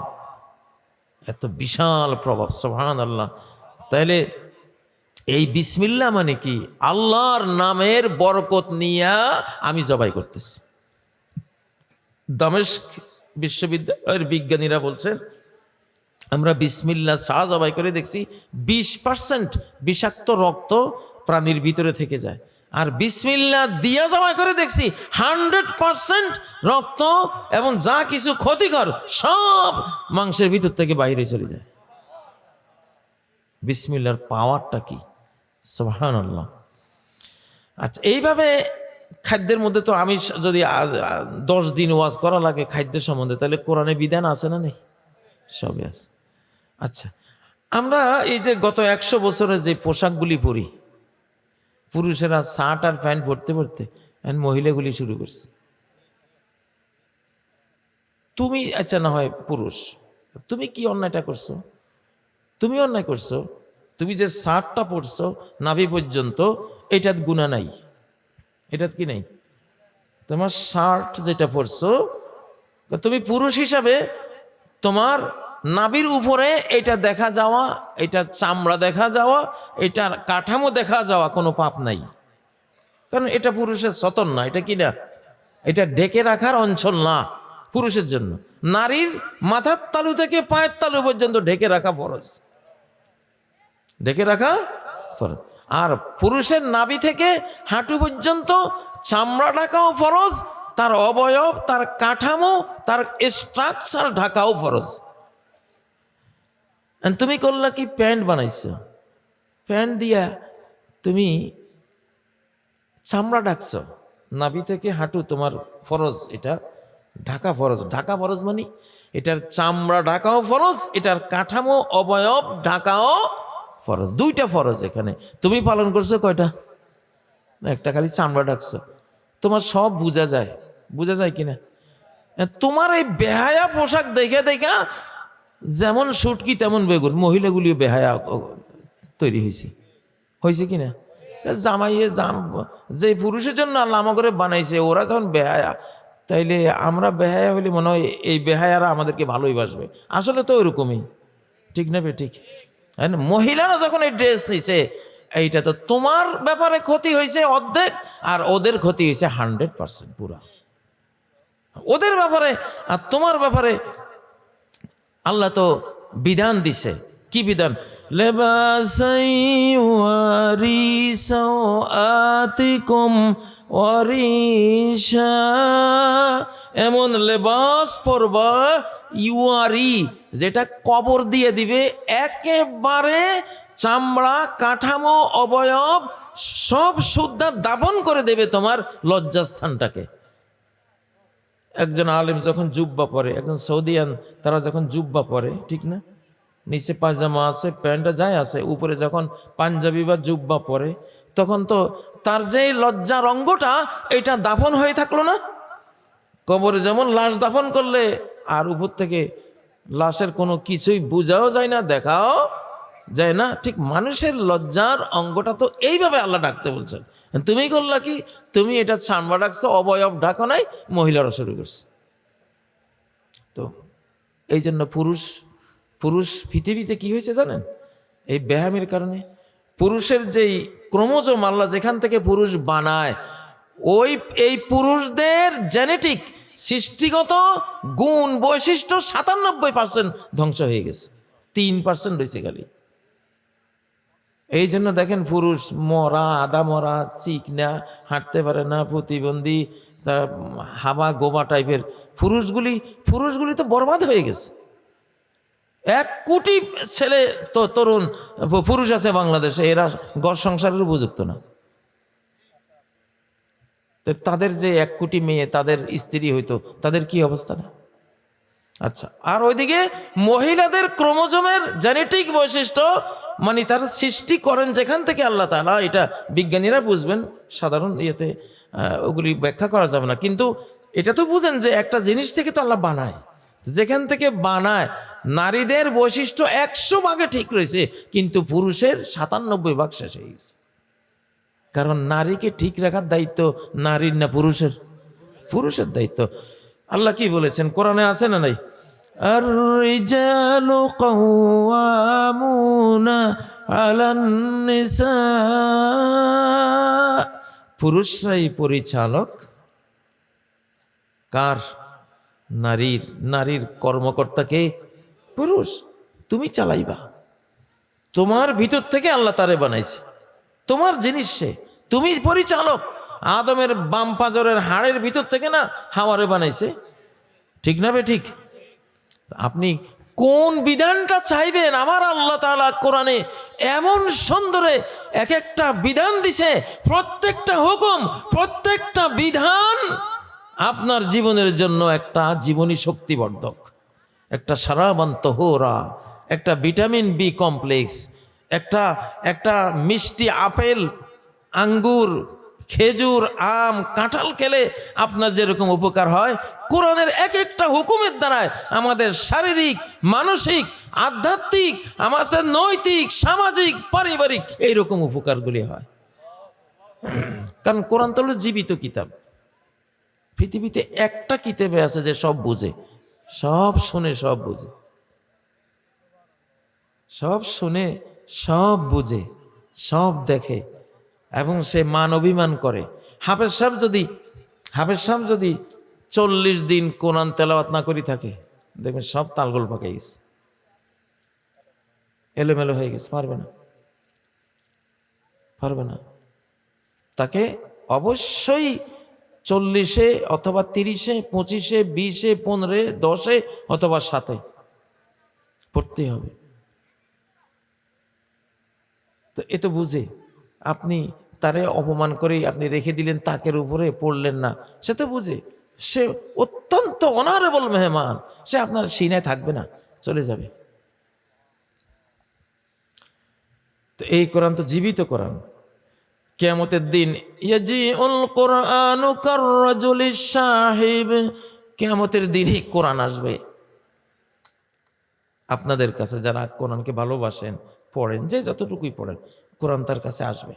S1: এত বিশাল প্রভাব, সুবহানাল্লাহ। তাইলে এই বিসমিল্লাহ মানে কি? আল্লাহর নামের বরকত নিয়া আমি জবাই করতেছি। দামেস্ক বিশ্ববিদ্যালয়ের বিজ্ঞানীরা বলছেন, আমরা বিসমিল্লাহ ছাড়া জবাই করে দেখছি 20% বিষাক্ত রক্ত প্রাণীর ভিতরে থেকে যায়। আর বিসমিল্লাহ দিয়া জবাই করে দেখছি 100% রক্ত এবং যা কিছু ক্ষতিকর সব মাংসের ভিতর থেকে বাইরে চলে যায়। বিসমিল্লাহর পাওয়ারটা কি! সুবহানাল্লাহ। আচ্ছা, এইভাবে খাদ্যের মধ্যে তো আমি যদি 10 দিন ওয়াজ করা লাগে খাদ্যের সম্বন্ধে, তাহলে কোরআনে বিধান আছে না নেই? সবই আছে। আচ্ছা, আমরা এই যে গত 100 বছরের যে পোশাকগুলি পরি, পুরুষেরা শার্ট আর প্যান্ট পরতে পরতে মহিলাগুলি শুরু করছে। তুমি, আচ্ছা না হয় পুরুষ, তুমি কি অন্যায়টা করছো? তুমি অন্যায় করছো। তুমি যে শার্টটা পরছো নাভি পর্যন্ত, এটার গুনাহ নাই, এটার কি নাই? তোমার শার্ট যেটা পরছো, তুমি পুরুষ হিসাবে তোমার নাভির উপরে এটা দেখা যাওয়া, এটা চামড়া দেখা যাওয়া, এটার কাঠামো দেখা যাওয়া কোনো পাপ নাই। কারণ এটা পুরুষের সতন না, এটা কি না? এটা ঢেকে রাখার অঞ্চল না পুরুষের জন্য। নারীর মাথার তালু থেকে পায়ের তালু পর্যন্ত ঢেকে রাখা ফরজ, ঢেকে রাখা ফরজ। আর পুরুষের নাভি থেকে হাঁটু পর্যন্ত চামড়া ঢাকাও ফরজ, তার অবয়ব, তার কাঠামো, তার স্ট্রাকচার ঢাকাও ফরজ। তুমি করলা কি, প্যান্ট বানাইছো, প্যান্ট দিয়া তুমি চামড়া ঢাকছো, নাভি থেকে হাঁটু তোমার ফরজ, এটা ঢাকা ফরজ। ঢাকা ফরজ মানে এটার চামড়া ঢাকাও ফরজ, এটার কাঠামো অবয়ব ঢাকাও ফরজ, দুইটা ফরজ। এখানে তুমি পালন করছো কয়টা? একটা, খালি চামড়া ঢাকছো। তোমার সব বোঝা যায়, বোঝা যায় কিনা? তোমার এই বেহায়া পোশাক দেখে দেখা যেমন সুটকি তেমন বেগুন, মহিলাগুলিও বেহায়া তৈরি হয়েছে কিনা? জামাইয়ে যে পুরুষের জন্য আল্লাহ আমাকে বানাইছে, ওরা যখন বেহায়া, তাইলে আমরা বেহায়া হইলে মনে হয় এই বেহায়ারা আমাদেরকে ভালোই বাসবে। আসলে তো ওইরকমই, ঠিক না? ঠিক। মহিলারা যখন এই ড্রেস নিছে, এইটা তো তোমার ব্যাপারে ক্ষতি হয়েছে অর্ধেক, আর ওদের ক্ষতি হয়েছে 100% পুরা। ওদের ব্যাপারে আর তোমার ব্যাপারে আল্লাহ তো বিধান দিছে। কি বিধান? লেবাসাই ওয়ারি সাওআতিকুম ওয়ারিশা, এমন লেবাস পরবা, ইউয়ারি, যেটা কবর দিয়ে দিবে একেবারে চামড়া, কাঠামো, অবয়ব সব শুদ্ধা দাফন করে দেবে তোমার লজ্জাস্থানটাকে। একজন আলেম যখন জুব্বা পরে, একজন সৌদিয়ান তারা যখন জুব্বা পরে, ঠিক না, নিচে পায়জামা আছে, প্যান্টটা যায় আছে, উপরে যখন পাঞ্জাবি বা জুব্বা পরে, তখন তো তার যে লজ্জার অঙ্গটা এটা দাফন হয়ে থাকলো না? কবরে যেমন লাশ দাফন করলে আর উপর থেকে লাশের কোনো কিছুই বোঝাও যায় না, দেখাও যায় না, ঠিক মানুষের লজ্জার অঙ্গটা তো এইভাবে আল্লাহ ডাকতে বলছেন। তুমি করলা কি, তুমি এটা চামড়া ডাকছো, অবয়ব ঢাকা নাই, মহিলারা শুরু করছে। তো এই জন্য পুরুষ পৃথিবীতে কি হয়েছে জানেন? এই ব্যায়ামের কারণে পুরুষের যেই ক্রোমোজোম আল্লাহ যেখান থেকে পুরুষ বানায়, এই পুরুষদের জেনেটিক সৃষ্টিগত গুণ বৈশিষ্ট্য 97% ধ্বংস হয়ে গেছে, 3% রয়েছে খালি। এই জন্য দেখেন পুরুষ মরা, আদা মরা, চিকনা, হাঁটতে পারে না, প্রতিবন্ধী, হাবা গোবা টাইপের পুরুষগুলি তো বরবাদ হয়ে গেছে। 1 কোটি ছেলে তো তরুণ পুরুষ আছে বাংলাদেশে, এরা ঘর সংসারের উপযুক্ত না। তাদের যে 1 কোটি মেয়ে তাদের স্ত্রী হইতো, তাদের কি অবস্থা না? আচ্ছা, আর ওইদিকে মহিলাদের ক্রোমোজোমের জেনেটিক বৈশিষ্ট্য, মানে তার সৃষ্টি করেন যেখান থেকে আল্লাহ তাআলা, এটা বিজ্ঞানীরা বুঝবেন, সাধারণ ইয়েতে ওগুলি ব্যাখ্যা করা যাবে না, কিন্তু এটা তো বুঝেন যে একটা জিনিস থেকে তো আল্লাহ বানায়, যেখান থেকে বানায় নারীদের বৈশিষ্ট্য 100 ভাগে ঠিক রয়েছে, কিন্তু পুরুষের 97 ভাগ শেষ হয়ে গেছে। কারণ নারীকে ঠিক রাখার দায়িত্ব নারীর না পুরুষের দায়িত্ব। আল্লাহ কি বলেছেন কোরআনে, আছে না নাই? আর-রিজালু কাওয়ামুনা আলান নিসা, পুরুষরাই পরিচালক কার? নারীর কর্মকর্তাকে পুরুষ। তুমি চালাইবা, তোমার ভিতর থেকে আল্লাহ তারে বানাইছে, তোমার জিনিস সে, তুমি পরিচালক। আদমের বাম পাজরের হাড়ের ভিতর থেকে না হাওয়ারে বানাইছে, ঠিক না? ঠিক। আপনি কোন বিধানটা চাইবেন? আমার আল্লাহ তাআলা কোরআনে এমন সুন্দরে এক একটা বিধান দিছে, প্রত্যেকটা হুকুম, প্রত্যেকটা বিধান আপনার জীবনের জন্য একটা জীবনী শক্তিবর্ধক, একটা সারাবান তহরা, একটা ভিটামিন বি কমপ্লেক্স, একটা মিষ্টি আপেল, আঙ্গুর, খেজুর, আম, কাঁঠাল খেলে আপনার যেরকম উপকার হয়, কোরআনের এক একটা হুকুমের দ্বারায় আমাদের শারীরিক, মানসিক, আধ্যাত্মিক, আমাদের নৈতিক, সামাজিক, পারিবারিক এইরকম উপকারগুলি হয়। কারণ কোরআন তো হলো জীবিত কিতাব। পৃথিবীতে একটা কিতাবে আছে যে সব বুঝে, সব শুনে, সব বুঝে, সব শুনে, সব বুঝে, সব দেখে, এবং সে মান অভিমান করে। হাফেজ সাহেব যদি 40 দিন কোরআন তেলাওয়াত না করি থাকে, দেখবেন সব তালগোল পাকে গেছে, এলোমেলো হয়ে গেছে, পারবে না। পারবে না। তাকে অবশ্যই 40-এ অথবা 30-এ 25-এ 20-এ 15-এ 10-এ অথবা 7-এ পড়তে হবে। তো এ তো বুঝে, আপনি তারে অপমান করে আপনি রেখে দিলেন, তাকের উপরে পড়লেন না, সে তো বুঝে, সে অত্যন্ত অনারেবল মেহমান, সে আপনার সিনায় থাকবে না, চলে যাবে। তো এই কোরআন তো জীবিত কোরআন। কিয়ামতের দিন ইয়াজিউল কুরআনু কাররাজুলিশ সাহিব, কিয়ামতের দিনই কোরআন আসবে আপনাদের কাছে। যারা কোরআনকে ভালোবাসেন, পড়েন, যে যতটুকুই পড়েন, কোরআন তার কাছে আসবে।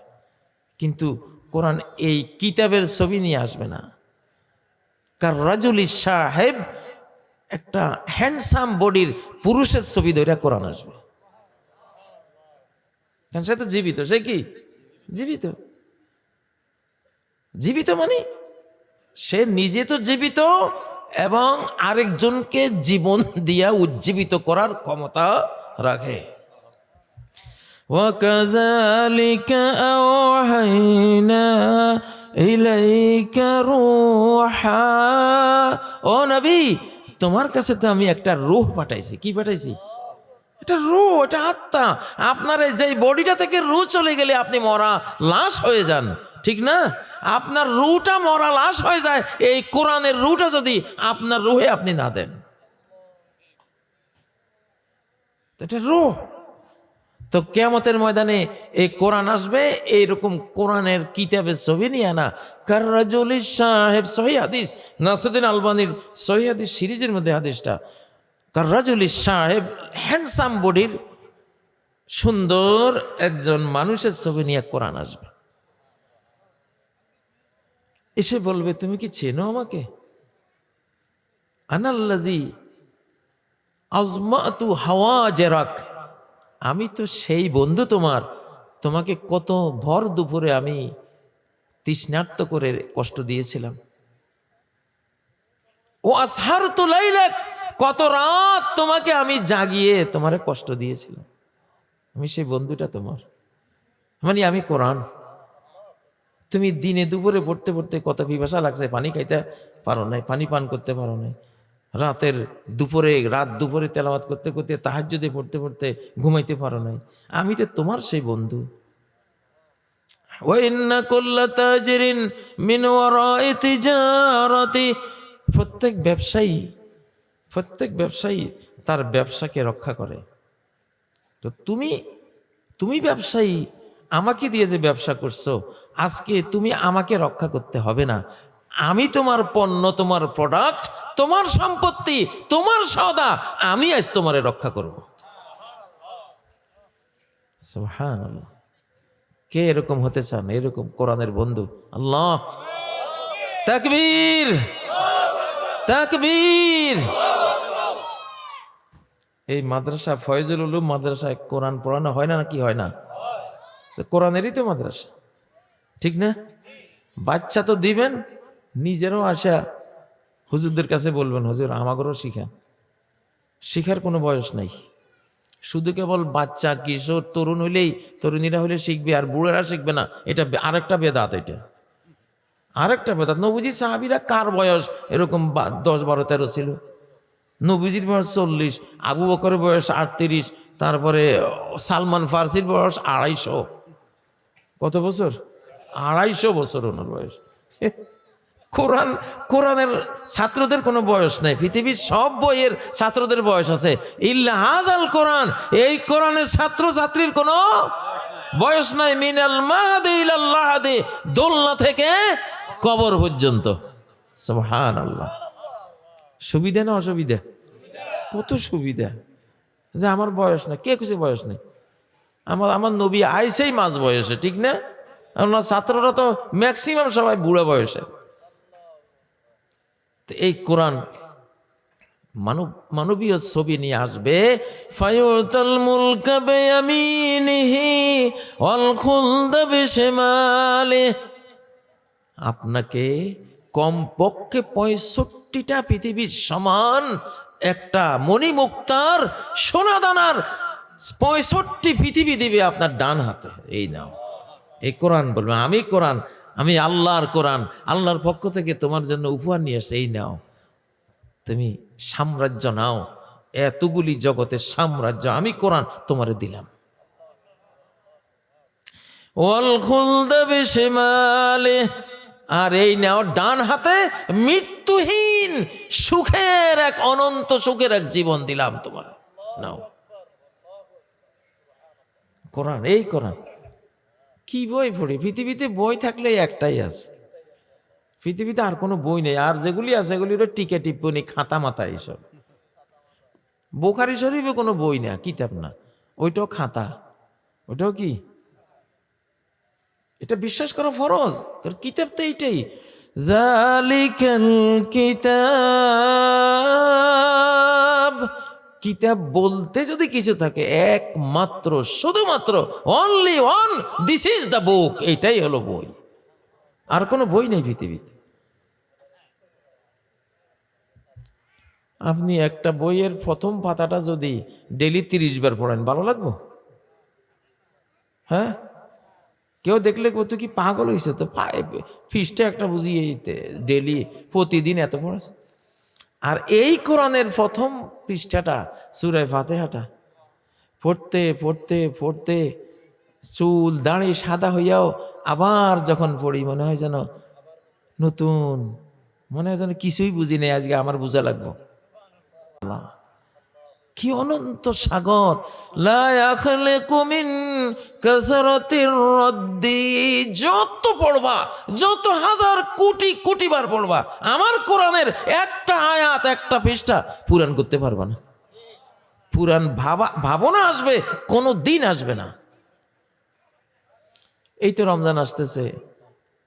S1: কিন্তু কোরআন এই কিতাবের ছবি নিয়ে আসবে না। কাররাজুলিশ সাহেব, একটা হ্যান্ডসাম বডির পুরুষের ছবি ধরে কোরআন আসবে। কারণ সে তো জীবিত, সে কি জীবিত? জীবিত মানে সে নিজে তো জীবিত এবং আরেকজনকে জীবন দিয়া উজ্জীবিত করার ক্ষমতা রাখে। وَكَذَلِكَ أَوْحَيْنَا إِلَيْكَ رُوحًا, ও নবী, তোমার কাছে তো আমি একটা রূহ পাঠাইছি। কি পাঠাইছি? এটা রূহ, এটা আত্মা। আপনার এই যে বডিটা থেকে রূহ চলে গেলে আপনি মরা লাশ হয়ে যান, ঠিক না? আপনার রূহটা মরা লাশ হয়ে যায়, এই কোরআনের রূহটা যদি আপনার রূহে আপনি না দেন, এটা রূহ। তো কিয়ামতের ময়দানে এই কোরআন আসবে, এইরকম কোরআনের কিতাবের ছবি নিয়ে আনা। কাররাজুলিশ সাহেব, সহিহ হাদিস, নাসিরুদ্দিন আলবানীর সহিহ হাদিস সিরিজের মধ্যে হাদিসটা। কাররাজুলিশ সাহেব, হ্যান্ডসাম বডির সুন্দর একজন মানুষের ছবি নিয়ে কোরআন আসবে। এসে বলবে, তুমি কি চেনো আমাকে? আনাল্লাযী আযমাতু হাওয়াজেরাক, আমি তো সেই বন্ধু তোমার, তোমাকে কত ভর দুপুরে আমি তৃষ্ণার্ত করে কষ্ট দিয়েছিলাম। ও আসহারতু লাইলাক, কত রাত তোমাকে আমি জাগিয়ে তোমারে কষ্ট দিয়েছিলাম। আমি সেই বন্ধুটা তোমার, মানে আমি কোরআন। তুমি দিনে দুপুরে পড়তে পড়তে কত পিপাসা লাগছে, পানি খাইতে পারো নাই, পানি পান করতে পারো নাই। রাত দুপুরে তেলাওয়াত করতে করতে, তাহাজ্জুদে পড়তে পড়তে ঘুমাইতে পারো নাই। আমি তো তোমার সেই বন্ধু। ওয়া ইন্না কুল্লা তাজিরিন মিন ওয়ারাই তিজারাতি, প্রত্যেক ব্যবসায়ী তার ব্যবসাকে রক্ষা করে। তো তুমি ব্যবসায়ী, আমাকে দিয়ে যে ব্যবসা করছো, আজকে তুমি আমাকে রক্ষা করতে হবে না। আমি তোমার পণ্য, তোমার প্রোডাক্ট, তোমার সম্পত্তি, তোমার সওদা, আমি আজ তোমারে রক্ষা করব। সুবহানাল্লাহ। কে এরকম হতে চান? এরকম কোরআনের বন্ধু। আল্লাহ তাকবীর, তাকবীর। এই মাদ্রাসা, ফয়জুল উলুম মাদ্রাসায় কোরআন পড়ানো হয় না, নাকি হয় না? কোরআনেরই তো মাদ্রাসা, ঠিক না? বাচ্চা তো দিবেন, নিজেরও আসা হুজুরদের কাছে বলবেন, হুজুর আমাদেরও শিখান। শিখার কোনো বয়স নাই, শুধু কেবল বাচ্চা, কিশোর, তরুণ হইলেই, তরুণীরা হইলে শিখবে, আর বুড়েরা শিখবে না, এটা আরেকটা বেদাত। এটা আরেকটা বেদাত। নবীজি সাহাবীরা কার বয়স এরকম 10, 12, 13 ছিল? নবীজির বয়স 40, আবু বকরের বয়স 38, তারপরে সালমান ফার্সির বয়স 250। কত বছর? 250 বছর ওনার বয়স। কোরআনের ছাত্রদের কোনো বয়স নাই। পৃথিবীর সব বইয়ের ছাত্রদের বয়স আছে, ইল্লা হাযাল কোরআন, এই কোরআনের ছাত্র ছাত্রীর কোনো বয়স নাই। মিনাল মাহদি ইলাল লাহাদি, দোলনা থেকে কবর পর্যন্ত। সুবহানাল্লাহ। সুবিধা না অসুবিধা? কত সুবিধা যে আমার বয়স না। কে কিছু বয়স নেই? আমার নবী আইসেই মাঝ বয়সে, ঠিক না? আমরা ছাত্ররা তো ম্যাক্সিমাম সবাই বুড়া বয়সে। তো এই কোরআন মানবীয় ছবি নিয়ে আসবে। ফায়ুতাল মুলকা বিয়ামিনিহি ওয়াল খুলদা বিশিমালিহি, আপনাকে কমপক্ষে 65টা পৃথিবীর সমান একটা মণিমুক্তার সোনাদানার 65 পৃথিবী দিবে আপনার ডান হাতে। এই নাও, এই কোরআন বলবে আমি কোরআন, আমি আল্লাহর কোরআন, আল্লাহর পক্ষ থেকে তোমার জন্য উপহার নিয়ে আসে, এই নাও, তুমি সাম্রাজ্য নাও, এতগুলি জগতের সাম্রাজ্য আমি কোরআন তোমারে দিলাম। ওয়াল খুলদা বিশিমালে, আর এই নাও ডান হাতে মৃত্যুহীন সুখের এক অনন্ত সুখের এক জীবন দিলাম তোমার, নাও কোরআন। এই কোরআন কি বই পড়ি? পৃথিবীতে বই থাকলে একটাই আছে, পৃথিবীতে আর কোনো বই নেই। আর যেগুলি আছে এগুলি হলো টিকে টিপ্পনি, খাতা মাথা এইসব। বুখারী শরীফে কোনো বই না, কিতাব না, ওইটাও খাতা, ওইটাও কি, এটা বিশ্বাস করা ফরজ, কারণ কিতাব তো এইটাই। জালিকাল কিতাব, কিতাব বলতে যদি কিছু থাকে একমাত্র শুধুমাত্র only one, this is the book, এইটাই হলো বই, আর কোনো বই নেই পৃথিবীতে। আপনি একটা বইয়ের প্রথম পাতাটা যদি ডেলি 30 বার পড়েন, ভালো লাগবে? হ্যাঁ, কেউ দেখলে তুই কি পাগল হয়েছে, তো ফিসটা একটা বুঝিয়ে ডেলি প্রতিদিন এত পড়াস। আর এই কোরআনের প্রথম পৃষ্ঠাটা সূরা ফাতিহাটা পড়তে পড়তে পড়তে চুল দাঁড়ি সাদা হইয়াও আবার যখন পড়ি মনে হয় যেন নতুন, মনে হয় যেন কিছুই বুঝি নেই, আজকে আমার বোঝা লাগবো। কি অনন্ত সাগর! লা ইয়াখলিকু মিন কাসরাতির রাদ্দি, যত পড়বা, যত হাজার কোটি কোটি বার পড়বা, আমার কোরআনের একটা আয়াত একটা পৃষ্ঠা পূরণ করতে পারবা না। পুরাণ ভাবনা আসবে, কোনো দিন আসবে না। এই তো রমজান আসতেছে,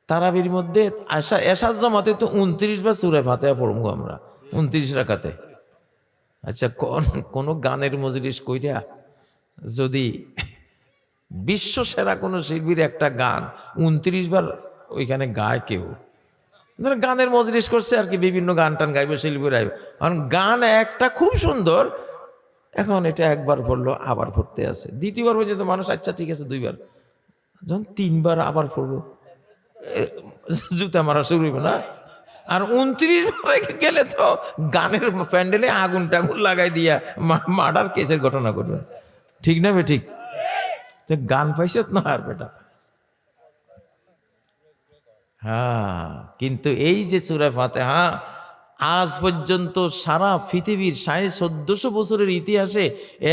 S1: তারাবির মধ্যে এশার জামাতে তো 29 বার সূরা ফাতিহা পড়বো আমরা, 29 রাকাতে। আচ্ছা, কোন গানের মজলিস কইরা যদি বিশ্ব সেরা কোনো শিল্পীর একটা গান 29 বার ওইখানে গায় কেউ, গানের মজলিস করছে আর কি, বিভিন্ন গান টান গাইবে শিল্পীরা, কারণ গান একটা খুব সুন্দর, এখন এটা একবার পড়লো আবার পড়তে আছে, দ্বিতীয়বার পর্যন্ত মানুষ আচ্ছা ঠিক আছে 2 বার, যখন 3 বার আবার পড়বো জুতা মারা শুরু হইব না। আর 29 বার গেলে তো গানের প্যান্ডেলে আগুন টাগুন লাগাই দিয়া মার্ডার কেসের ঘটনা করবে, ঠিক না বে? ঠিক, গান পাইছে না আর বেটা। হ্যাঁ, কিন্তু এই যে সূরা ফাতিহা আজ পর্যন্ত সারা পৃথিবীর 1450 বছরের ইতিহাসে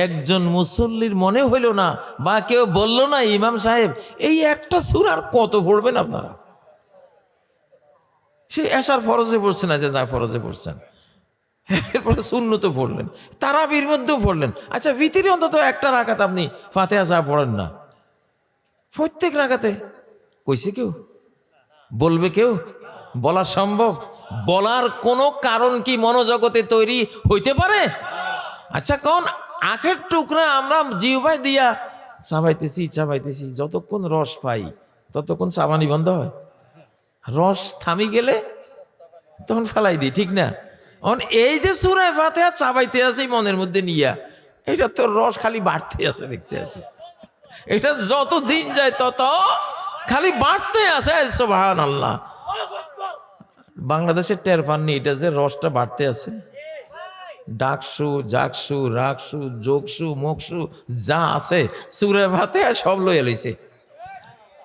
S1: একজন মুসল্লির মনে হইল না বা কেউ বলল না ইমাম সাহেব এই একটা সূরার কত পড়বেন আপনারা? সে এশার ফরজে পড়ছেন, আছে না ফরজে পড়ছেন, এরপরে সুন্নতে পড়লেন, তারাবির মধ্যেও পড়লেন। আচ্ছা, ভিতরে অন্তত একটা রাকাত আপনি ফাতিহা সাহেব পড়েন না? প্রত্যেক রাকাতে কইছে কেউ? বলবে কেউ? বলা সম্ভব? বলার কোনো কারণ কি মনোজগতে তৈরি হইতে পারে? আচ্ছা, কোন আখের টুকরা আমরা জিহ্বায় দিয়া চাবাইতেছি চাবাইতেছি, যতক্ষণ রস পাই ততক্ষণ চাবানি বন্ধ হয়? রস থামি গেলে তখন ফেলাই দিই, ঠিক না? এই যে সূরা ফাতিহা চাবাইতে আছে মনের মধ্যে নিয়া, এটা তো রস খালি বাড়তে আছে, দেখতে আছে, এটা যত দিন যায় তত খালি বাড়তে আছে। সুবহানাল্লাহ। বাংলাদেশের টের পাননি এটা যে রসটা বাড়তে আছে, ডাকসু জাকসু রাগসু যোগসু মোকসু যা আছে সূরা ফাতিহা সব লইয়া লইছে।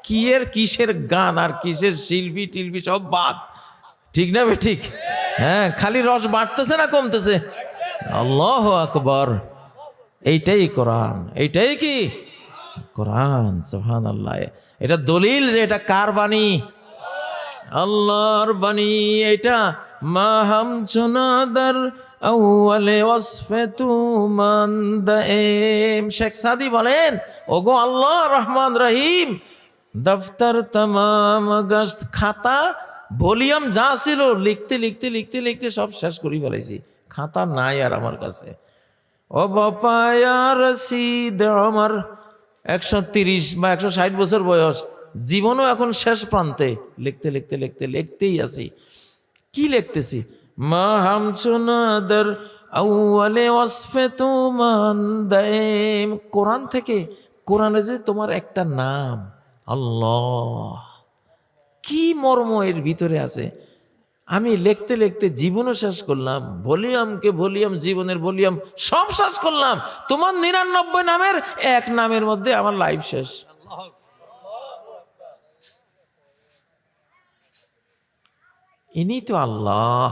S1: কি এর কিসের গান আর কিসের শিল্পী টিলপি সব বাদ, ঠিক না বে? ঠিক, হ্যাঁ, খালি রস বাড়তেছে না কমতেছে? আল্লাহু আকবার। এইটাই কোরআন, এইটাই কি কোরআন। সুবহানাল্লাহ। এটা দলিল যে এটা কার বাণী? আল্লাহর বাণী। এটা মাহাম চুনাদার আউয়ালে ওয়াসফাতু মান দাইম। শেখ সাদি বলেন, ওগো আল্লাহ রহমান রহিম, দফতর তমাম গস্ত, খাতা ভলিউম যা ছিল লিখতে লিখতে লিখতে লিখতে সব শেষ করে ফেলেছি, খাতা নাই আর আমার কাছে। ও বাপায়া রশিদ আমার 130 বা 160 বছর বয়স, জীবনও এখন শেষ প্রান্তে, লিখতে লিখতে লিখতে লিখতেই আছি। কি লিখতেছি? মা হাম চুনাদার আউয়ালে ওয়াসফাতু মান দাইম। কোরআন থেকে, কোরআনে যে তোমার একটা নাম, আল্লাহ, কি মর্ম এর ভিতরে আছে। আমি লিখতে লিখতে জীবনও শেষ করলাম, ভলিউম জীবনের ভলিউম সব শেষ করলাম, তোমার 99 নামের এক নামের মধ্যে আমার লাইফ শেষ। ইনি তো আল্লাহ,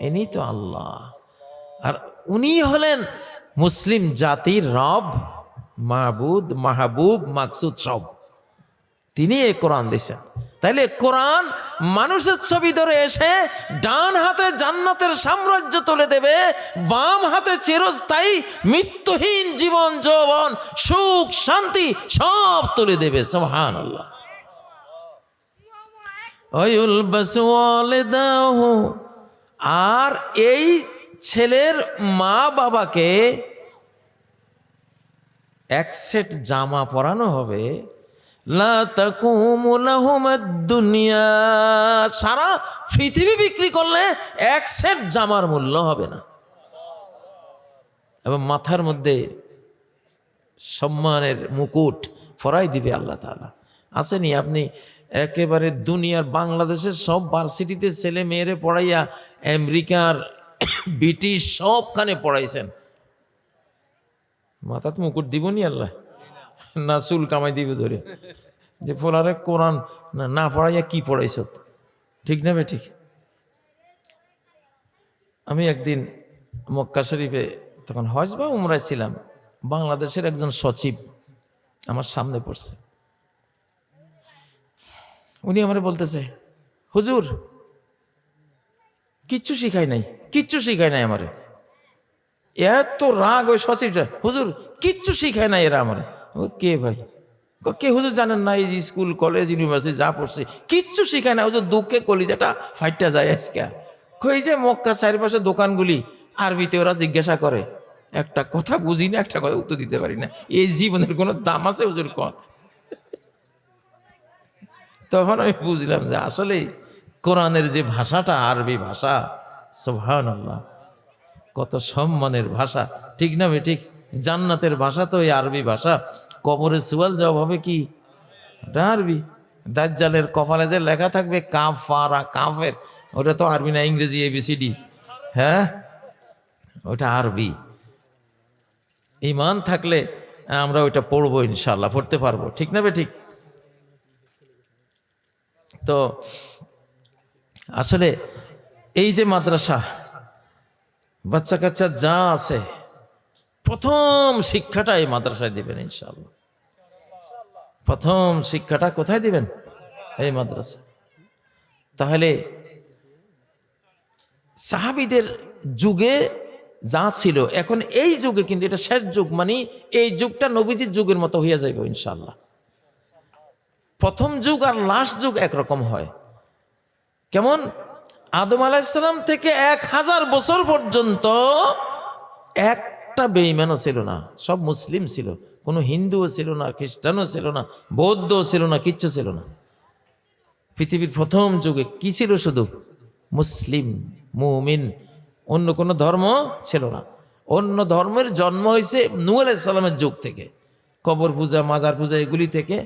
S1: ইনি তো আল্লাহ। আর উনি হলেন মুসলিম জাতির রব, মাহবুদ, মাহবুব, মাকসুদ সব। তিনি এই কোরআন দিয়েছেন। তাইলে কোরআন মানুষের ছবি ধরে এসে ডান হাতে জান্নাতের সাম্রাজ্য তুলে দেবে, বাম হাতে চিরস্থায়ী মৃত্যুহীন জীবন যৌবন সুখ শান্তি সব তুলে দেবে। সুবহানাল্লাহ। আর এই ছেলের মা বাবাকে এক সেট জামা পরানো হবে, লা তাকুমু লাহুমুদ দুনিয়া, সারা পৃথিবী বিক্রি করলে এক সেট জামার মূল্য হবে না। এবং মাথার মধ্যে সম্মানের মুকুট ফরাই দিবে আল্লাহ তাআলা। আসেনি আপনি একেবারে দুনিয়ার বাংলাদেশের সব ভার্সিটিতে ছেলে মেয়েরে পড়াইয়া আমেরিকার ব্রিটিশ সবখানে পড়াইছেন, মাথাত মুকুট দিবনি আল্লাহ? না চুল কামাই দিবে ধরে যে ফোলারে কোরআন না পড়াইয়া কি পড়াইছ, ঠিক না ঠিক? আমি একদিন মক্কা শরীফে তখন হজ বা উমরায় ছিলাম, বাংলাদেশের একজন সচিব আমার সামনে পড়ছে। উনি আমারে বলতেছে, হুজুর কিচ্ছু শিখাই নাই আমারে। এত রাগ ওই সচিবটা, হুজুর কিচ্ছু শিখায় নাই এরা আমারে। কে ভাই? কে হুজুর জানেন না, এই স্কুল কলেজ ইউনিভার্সিটি যা পড়ছে কিচ্ছু শিখায় না। হুজুর দুঃখে কলিজাটা ফাইটটা যায় আজকে। কই যে মক্কা চারিপাশে দোকানগুলি আরবিতে ওরা জিজ্ঞাসা করে, একটা কথা বুঝি না, একটা কথা উত্তর দিতে পারি না, এই জীবনের কোনো দাম আছে হুজুর কন? তখন আমি বুঝলাম যে আসলে কোরআনের যে ভাষাটা আরবি ভাষা, সুবহানাল্লাহ, কত সম্মানের ভাষা, ঠিক না ঠিক? জান্নাতের ভাষা তো এই আরবি ভাষা। কবরে সুয়াল জবাব হবে কি? আরবি। দাজ্জালের কপালে যে লেখা থাকবে কাফারা, কাফের, ওটা তো আরবি না, ইংরেজি ABCD। হ্যাঁ, ওটা আরবি। ঈমান থাকলে আমরা ওইটা পড়বো ইনশাআল্লাহ, পড়তে পারবো, ঠিক না ঠিক? তো আসলে এই যে মাদ্রাসা, বাচ্চা কাচ্চা যা আছে, প্রথম শিক্ষাটা এই মাদ্রাসায় দিবেন ইনশাআল্লাহ। প্রথম শিক্ষাটা কোথায় দিবেন? এই মাদ্রাসা। তাহলে সাহাবীদের যুগে যা ছিল, এখন এই যুগে কিন্তু এটা শেষ যুগ, মানে এই যুগটা নবীজির যুগের মতো হইয়া যাইব ইনশাআল্লাহ। প্রথম যুগ আর লাস্ট যুগ একরকম হয়। কেমন? আদম আলাইহিস সালাম থেকে 1000 বছর পর্যন্ত একটা বেঈমানও ছিল না, সব মুসলিম ছিল। কোনো হিন্দুও ছিল না, খ্রিস্টানও ছিল না, বৌদ্ধও ছিল না, কিচ্ছু ছিল না। পৃথিবীর প্রথম যুগে কি ছিল? শুধু মুসলিম, মুমিন, অন্য কোনো ধর্ম ছিল না। অন্য ধর্মের জন্ম হয়েছে নূহ আলাইহিস সালামের যুগ থেকে। কবর পূজা, মাজার পূজা এগুলি থেকে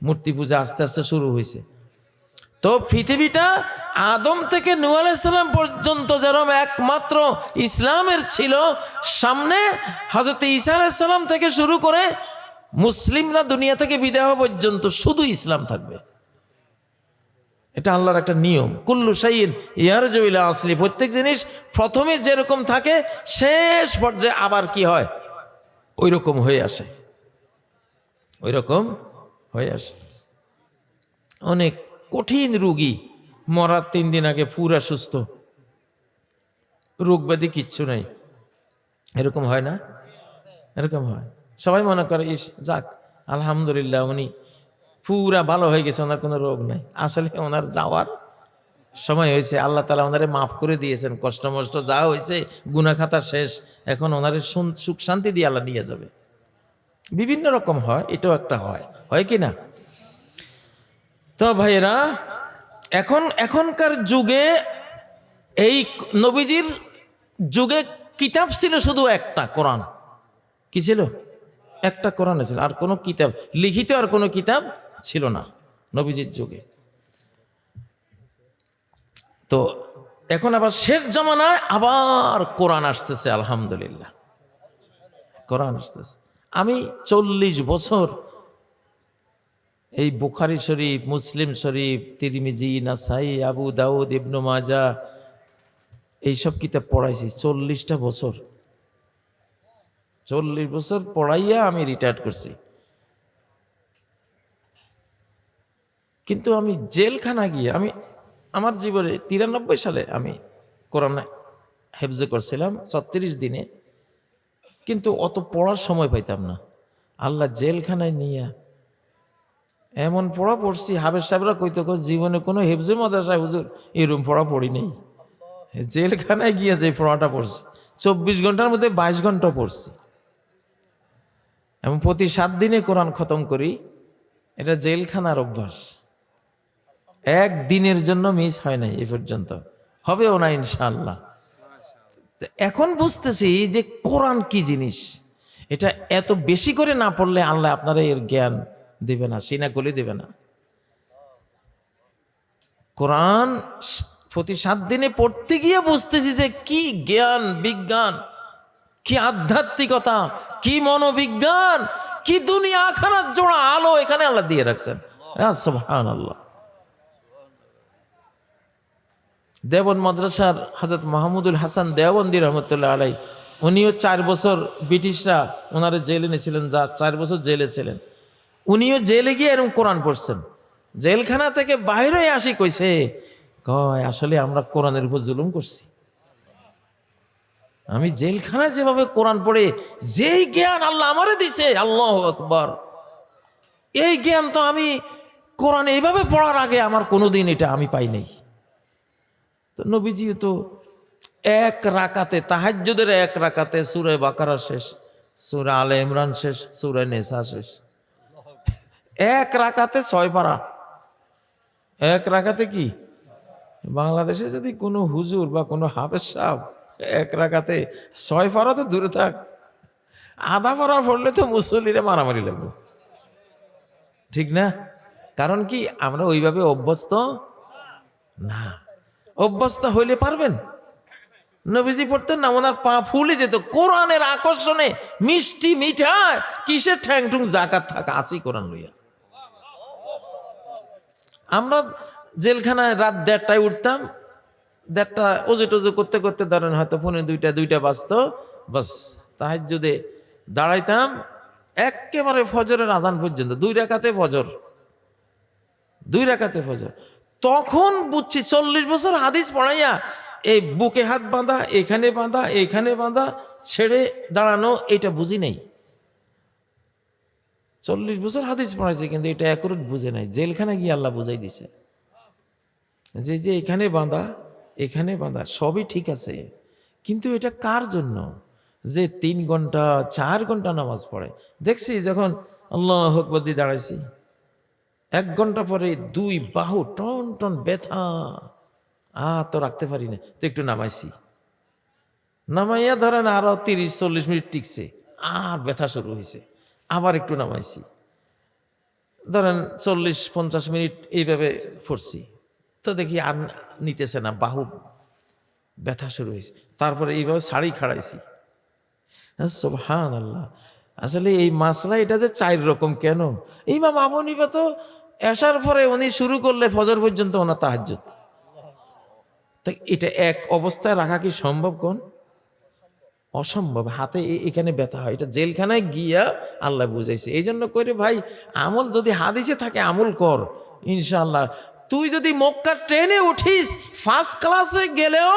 S1: মূর্তি পূজা আস্তে আস্তে শুরু হয়েছে। তো পৃথিবীটা আদম থেকে নূহ আলাইহিস সালাম পর্যন্ত যেরকম একমাত্র ইসলামের ছিল, সামনে হযরত ঈসা আলাইহিস সালাম থেকে শুরু করে মুসলিমরা দুনিয়া থেকে বিদায় হওয়া পর্যন্ত শুধু ইসলাম থাকবে। এটা আল্লাহর একটা নিয়ম। কুল্লু শাইইন ইয়ারজু ইলা আসলি, প্রত্যেক জিনিস প্রথমে যেরকম থাকে শেষ পর্যায়ে আবার কি হয়? ওই রকম হয়ে আসে, ওই রকম হয়ে আসে। অনেক কঠিন রোগী মরার 3 দিন আগে পুরা সুস্থ, রোগ ব্যাধি কিচ্ছু নাই, এরকম হয় না? এরকম হয়। সবাই মনে করে ইস যাক আলহামদুলিল্লাহ উনি পুরা ভালো হয়ে গেছে, ওনার কোনো রোগ নাই। আসলে ওনার যাওয়ার সময় হয়েছে, আল্লাহ তাআলা ওনারে মাফ করে দিয়েছেন, কষ্ট মষ্ট যা হয়েছে গুনাহ খাতা শেষ, এখন ওনারে সুখ শান্তি দিয়ে আল্লাহ নিয়ে যাবে। বিভিন্ন রকম হয়, এটাও একটা হয়, হয় কি না? তো ভাইয়েরা, এখনকার যুগে, এই নবীজির যুগে কিতাব ছিল শুধু একটা, কোরআন। কি ছিল? একটা কোরআন ছিল, আর কোনো কিতাব লিখিত আর কোনো কিতাব ছিল না নবীজির যুগে। তো এখন আবার শেষ জামানায় আবার কোরআন আসতেছে, আলহামদুলিল্লাহ কোরআন আসতেছে। আমি 40 বছর এই বুখারী শরীফ, মুসলিম শরীফ, তিরমিজি, নাসাই, আবু দাউদ, ইবনে মাজাহ এইসব কিতাব পড়াইছি 40টা বছর। 40 বছর পড়াইয়া আমি রিটায়ার্ড করছি। কিন্তু আমি জেলখানা গিয়ে আমার জীবনে 93 সালে আমি কোরআন হেফজ করছিলাম 36 দিনে, কিন্তু অত পড়ার সময় পাইতাম না। আল্লাহ জেলখানায় নিয়ে এমন পড়া পড়ছি, হাবের সাহেবরা কইতো জীবনে কোনো হেফজে মাদ্রাসায় হুজুর এরকম পড়া পড়ি নেই। জেলখানায় গিয়ে যে পড়াটা পড়ছি, 24 ঘন্টার মধ্যে 22 ঘন্টা পড়ছি, এবং প্রতি 7 দিনে কোরআন খতম করি। এটা জেলখানার অভ্যাস, একদিনের জন্য মিস হয় নাই এ পর্যন্ত, হবেও না ইনশাআল্লাহ। এখন বুঝতেছি যে কোরআন কি জিনিস। এটা এত বেশি করে না পড়লে আল্লাহ আপনারা এর জ্ঞান দেবে না, সিনা গলি দেবে না। কোরআন প্রতি 7 দিনে পড়তে গিয়ে বুঝতেছি যে কি জ্ঞান বিজ্ঞান, কি আধ্যাত্মিকতা, কি মনোবিজ্ঞান, কি দুনিয়া আখিরাত জোড়া আলো এখানে আল্লাহ দিয়ে রাখছেন। সুবহানাল্লাহ। দেওবন্দ মাদ্রাসার হযরত মাহমুদুল হাসান দেওবন্দি রহমতুল্লাহ আলাই, উনিও 4 বছর ব্রিটিশরা ওনারে জেলে নিয়েছিলেন, যা 4 বছর জেলে ছিলেন। উনিও জেলে গিয়ে এরকম কোরআন পড়ছেন। জেলখানা থেকে বাইরে আসি কইছে, কয় আসলে আমরা কোরআনের উপর জুলুম করছি। আমি জেলখানায় যেভাবে কোরআন পড়ে যেই জ্ঞান আল্লাহ আমারে দিছে, আল্লাহু আকবার, এই জ্ঞান তো আমি কোরআন এইভাবে পড়ার আগে আমার কোনোদিন এটা আমি পাই নাই। তো নবীজি তো এক রাকাতে, তাহাজ্জুদের এক রাকাতে সূরা বাকারা শেষ, সূরা আলে ইমরান শেষ, সূরা নিসা শেষ, এক রাকাতে 6 পারা। এক রাকাতে কি বাংলাদেশে যদি কোনো হুজুর বা কোনো হাফেজ সাহেব এক রাকাতে 6 পারা তো দূরে থাক, আধা পারা পড়লে তো মুসল্লিরা মারামারি লাগবে, ঠিক না? কারণ কি আমরা ওইভাবে অভ্যস্ত না। অভ্যস্ত হইলে পারবেন। নবীজি পড়তেন না, ওনার পা ফুলে যেত কোরআনের আকর্ষণে। মিষ্টি মিঠা কিসের ঠ্যাং টুং জাকাত থাকা আসি কোরআন লইয়া। আমরা জেলখানায় রাত 1:30টায় উঠতাম, 1:30 ওজু টজু করতে করতে ধরেন হয়তো 2:45 বাজতো, বাস তাহাজ্জুদে দাঁড়াইতাম একেবারে ফজরের আজান পর্যন্ত, 2 রাকাতে ফজর, 2 রাকাতে ফজর। তখন বুঝছি 40 বছর হাদিস পড়াইয়া এই বুকে হাত বাঁধা, এখানে বাঁধা, এখানে বাঁধা, ছেড়ে দাঁড়ানো, এটা বুঝি নাই। 40 বছর হাদিস পড়াইছে কিন্তু এটা অ্যাকুরেট বুঝে নাই। জেলখানে গিয়ে আল্লাহ বুঝাই দিছে যে যে এখানে বাঁধা, এখানে বাঁধা সবই ঠিক আছে, কিন্তু এটা কার জন্য? যে 3 ঘন্টা 4 ঘন্টা নামাজ পড়ে। দেখছি যখন আল্লাহু আকবার দিয়ে দাঁড়াইছি, 1 ঘন্টা পরে 2 বাহু টন টন ব্যথা, তো রাখতে পারি না, তো একটু নামাইছি, নামাইয়া ধরেন আরো 30-40 মিনিট টিকছে, আর ব্যথা শুরু হয়েছে, আবার একটু নামাইছি, ধরেন 40-50 মিনিট এইভাবে পড়ছি, তো দেখি আর নিতেছে না, বাহু ব্যথা শুরু হয়েছে, তারপরে এইভাবে শাড়ি খাড়াইছি। সুবহানাল্লাহ। আসলে এই মাসলা এটা যে 4 রকম কেন? ইমাম আবু হানিফা তো এশার পরে উনি শুরু করলে ফজর পর্যন্ত ওনার তাহাজ্জুদ, তাই এটা এক অবস্থায় রাখা কি সম্ভব? কোন অসম্ভব। হাতে এখানে ব্যথা হয়, এটা জেলখানায় গিয়া আল্লাহ বুঝাইছে। এই জন্য করে ভাই, আমল যদি হাদিসে থাকে আমল কর ইনশাআল্লাহ। তুই যদি মক্কা ট্রেনে উঠিস, ফার্স্ট ক্লাসে গেলেও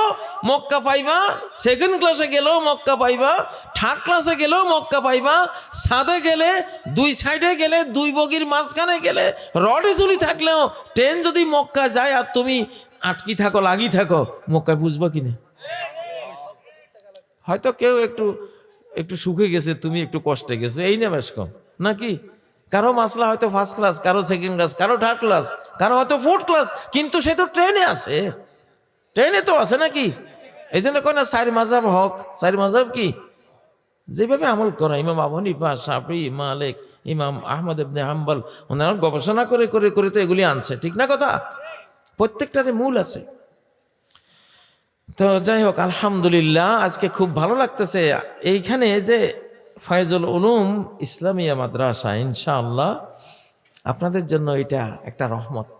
S1: মক্কা পাইবা, সেকেন্ড ক্লাসে গেলেও মক্কা পাইবা, থার্ড ক্লাসে গেলেও মক্কা পাইবা, সাদে গেলে, 2 সাইডে গেলে, 2 বগির মাঝখানে গেলে, রডে ঝুলি থাকলেও ট্রেন যদি মক্কা যায় আর তুমি আটকি থাকো, লাগি থাকো, মক্কায় বুঝবা কিনা? হয়তো কেউ একটু একটু সুখে গেছে, তুমি একটু কষ্টে গেছো, এই না বেশ কম নাকি? কারো মাসলা হয়তো ফার্স্ট ক্লাস, কারো সেকেন্ড ক্লাস, কারো থার্ড ক্লাস, কারো হয়তো 4th ক্লাস, কিন্তু সে তো ট্রেনে আছে, ট্রেনে তো আছে নাকি? এই জন্য কয় না 4 মাযহাব হক। 4 মাযহাব কি? যেভাবে আমল করা, ইমাম আবু হানিফা, শাফি, মালিক, ইমাম আহমদ ইবনে হাম্বল, ওনারা গবেষণা করে করে করে তো এগুলি আনছে, ঠিক না কথা? প্রত্যেকটারে মূল আছে। তো যাই হোক, আলহামদুলিল্লাহ, আজকে খুব ভালো লাগতেছে এইখানে যে ফয়জুল উলুম ইসলামিয়া মাদ্রাসা, ইনশাআল্লাহ আপনাদের জন্য এটা একটা রহমত,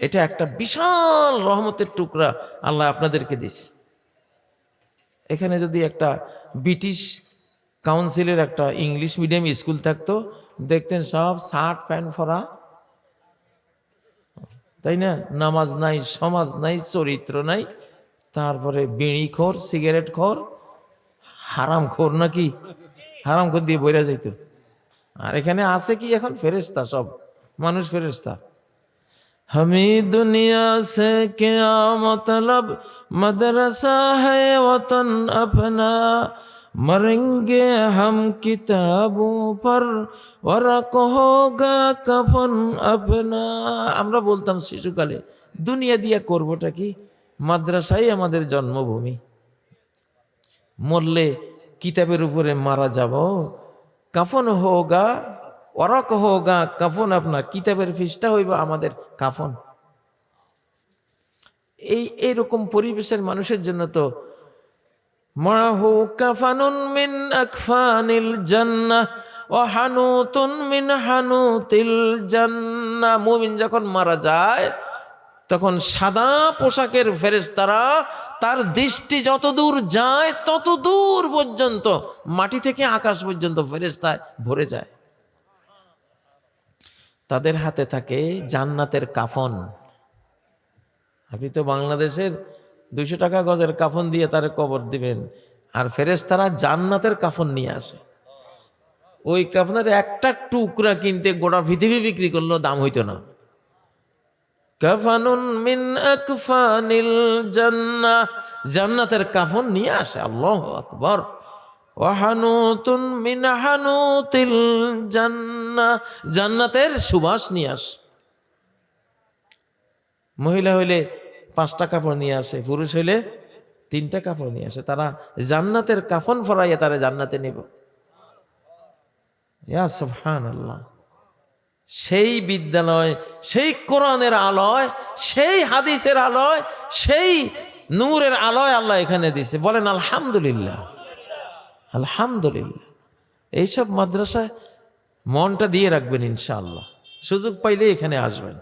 S1: এটা একটা বিশাল রহমতের টুকরা আল্লাহ আপনাদেরকে দিছে। এখানে যদি একটা ব্রিটিশ কাউন্সিলের একটা ইংলিশ মিডিয়াম স্কুল থাকতো, দেখতেন সব শার্ট প্যান্ট পরা, তাই না? নামাজ নাই, সমাজ নাই, চরিত্র নাই, তারপরে বিড়ি খোর, সিগারেট খোর, হারাম খোর, নাকি হারাম খোর দিয়ে বইরা যাইতো। আর এখানে আছে কি এখন? ফেরেশতা, সব মানুষ ফেরেশতা। हमें दुनिया से क्या मतलब, मदरसा है वतन अपना, मरेंगे हम किताबों पर, वरक होगा कफन अपना। আমরা বলতাম শিশুকালে, দুনিয়া দিয়া করবোটা কি? মাদ্রাসাই আমাদের জন্মভূমি, মরলে কিতাবের উপরে মারা যাব। কাফন হোগা, ওরক হোগা কাফন আপনা, কিতাবের ফিসটা হইব আমাদের কাফন। এইরকম পরিবেশের মানুষের জন্য তো মাহু কাফানুন মিন আকফানিল জান্নাহ ওয়া হানুতুন মিন হানুতিল জান্নাহ। মুমিন যখন মারা যায় তখন সাদা পোশাকের ফেরেশতারা তার দৃষ্টি যত দূর যায় তত দূর পর্যন্ত, মাটি থেকে আকাশ পর্যন্ত ফেরেশতায় ভরে যায়। তাদের হাতে থাকে জান্নাতের কাফন। আপনি তো বাংলাদেশের 200 টাকা গজের কাফন দিয়ে তারে কবর দিবেন, আর ফেরেশতারা জান্নাতের কাফন নিয়ে আসে। ওই কাফনের একটা টুকরা কিনতে গোটা পৃথিবী বিক্রি করলেও দাম হইতো না। কাফানুন মিন আকফানিল জান্নাহ, জান্নাতের কাফন নিয়ে আসে। আল্লাহু আকবার। ওয়া হানুতুন মিন হানুতিল জান্নাহ, জান্নাতের সুবাস নিয়ে আসে। মহিলা হইলে 5টা কাপড় নিয়ে আসে, পুরুষ হইলে 3টা কাপড় নিয়ে আসে। তারা জান্নাতের কাফন ফরাইয়া তারা জান্নাতে নেব। ইয়া সুবহানাল্লাহ। সেই বিদ্যালয়, সেই কোরআনের আলোয়, সেই হাদিসের আলোয়, সেই নূরের আলোয় আল্লাহ এখানে দিছে। বলেন আলহামদুলিল্লাহ, আলহামদুলিল্লাহ। এইসব মাদ্রাসায় মনটা দিয়ে রাখবেন, ইনশাআল্লাহ সুযোগ পাইলে এখানে আসবেন।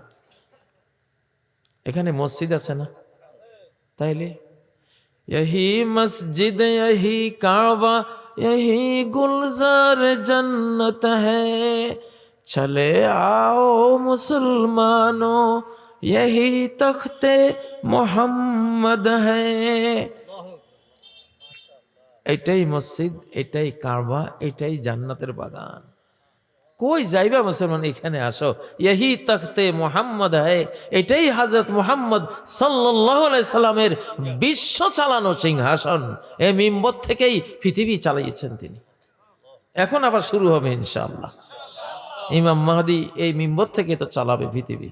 S1: এখানে মসজিদ আছে না? তাইলে यही मस्जिद यही काबा यही गुलजार जन्नत है, चले आओ मुसलमानों यही तख्ते मोहम्मद है। এটাই মসজিদ, এটাই কাবা, এটাই জান্নাতের বাগান। কই যাইবা মুসলমান? এখানে আসো। ইহি তখতে মোহাম্মদ হ্যায়, এটাই হযরত মুহাম্মদ সাল্লাল্লাহু আলাইহি সাল্লামের বিশ্ব চালানো সিংহাসন। এই মিম্বর থেকেই পৃথিবী চালিয়েছেন তিনি। এখন আবার শুরু হবে ইনশাআল্লাহ। ইমাম মাহদী এই মিম্বর থেকে তো চালাবে পৃথিবী।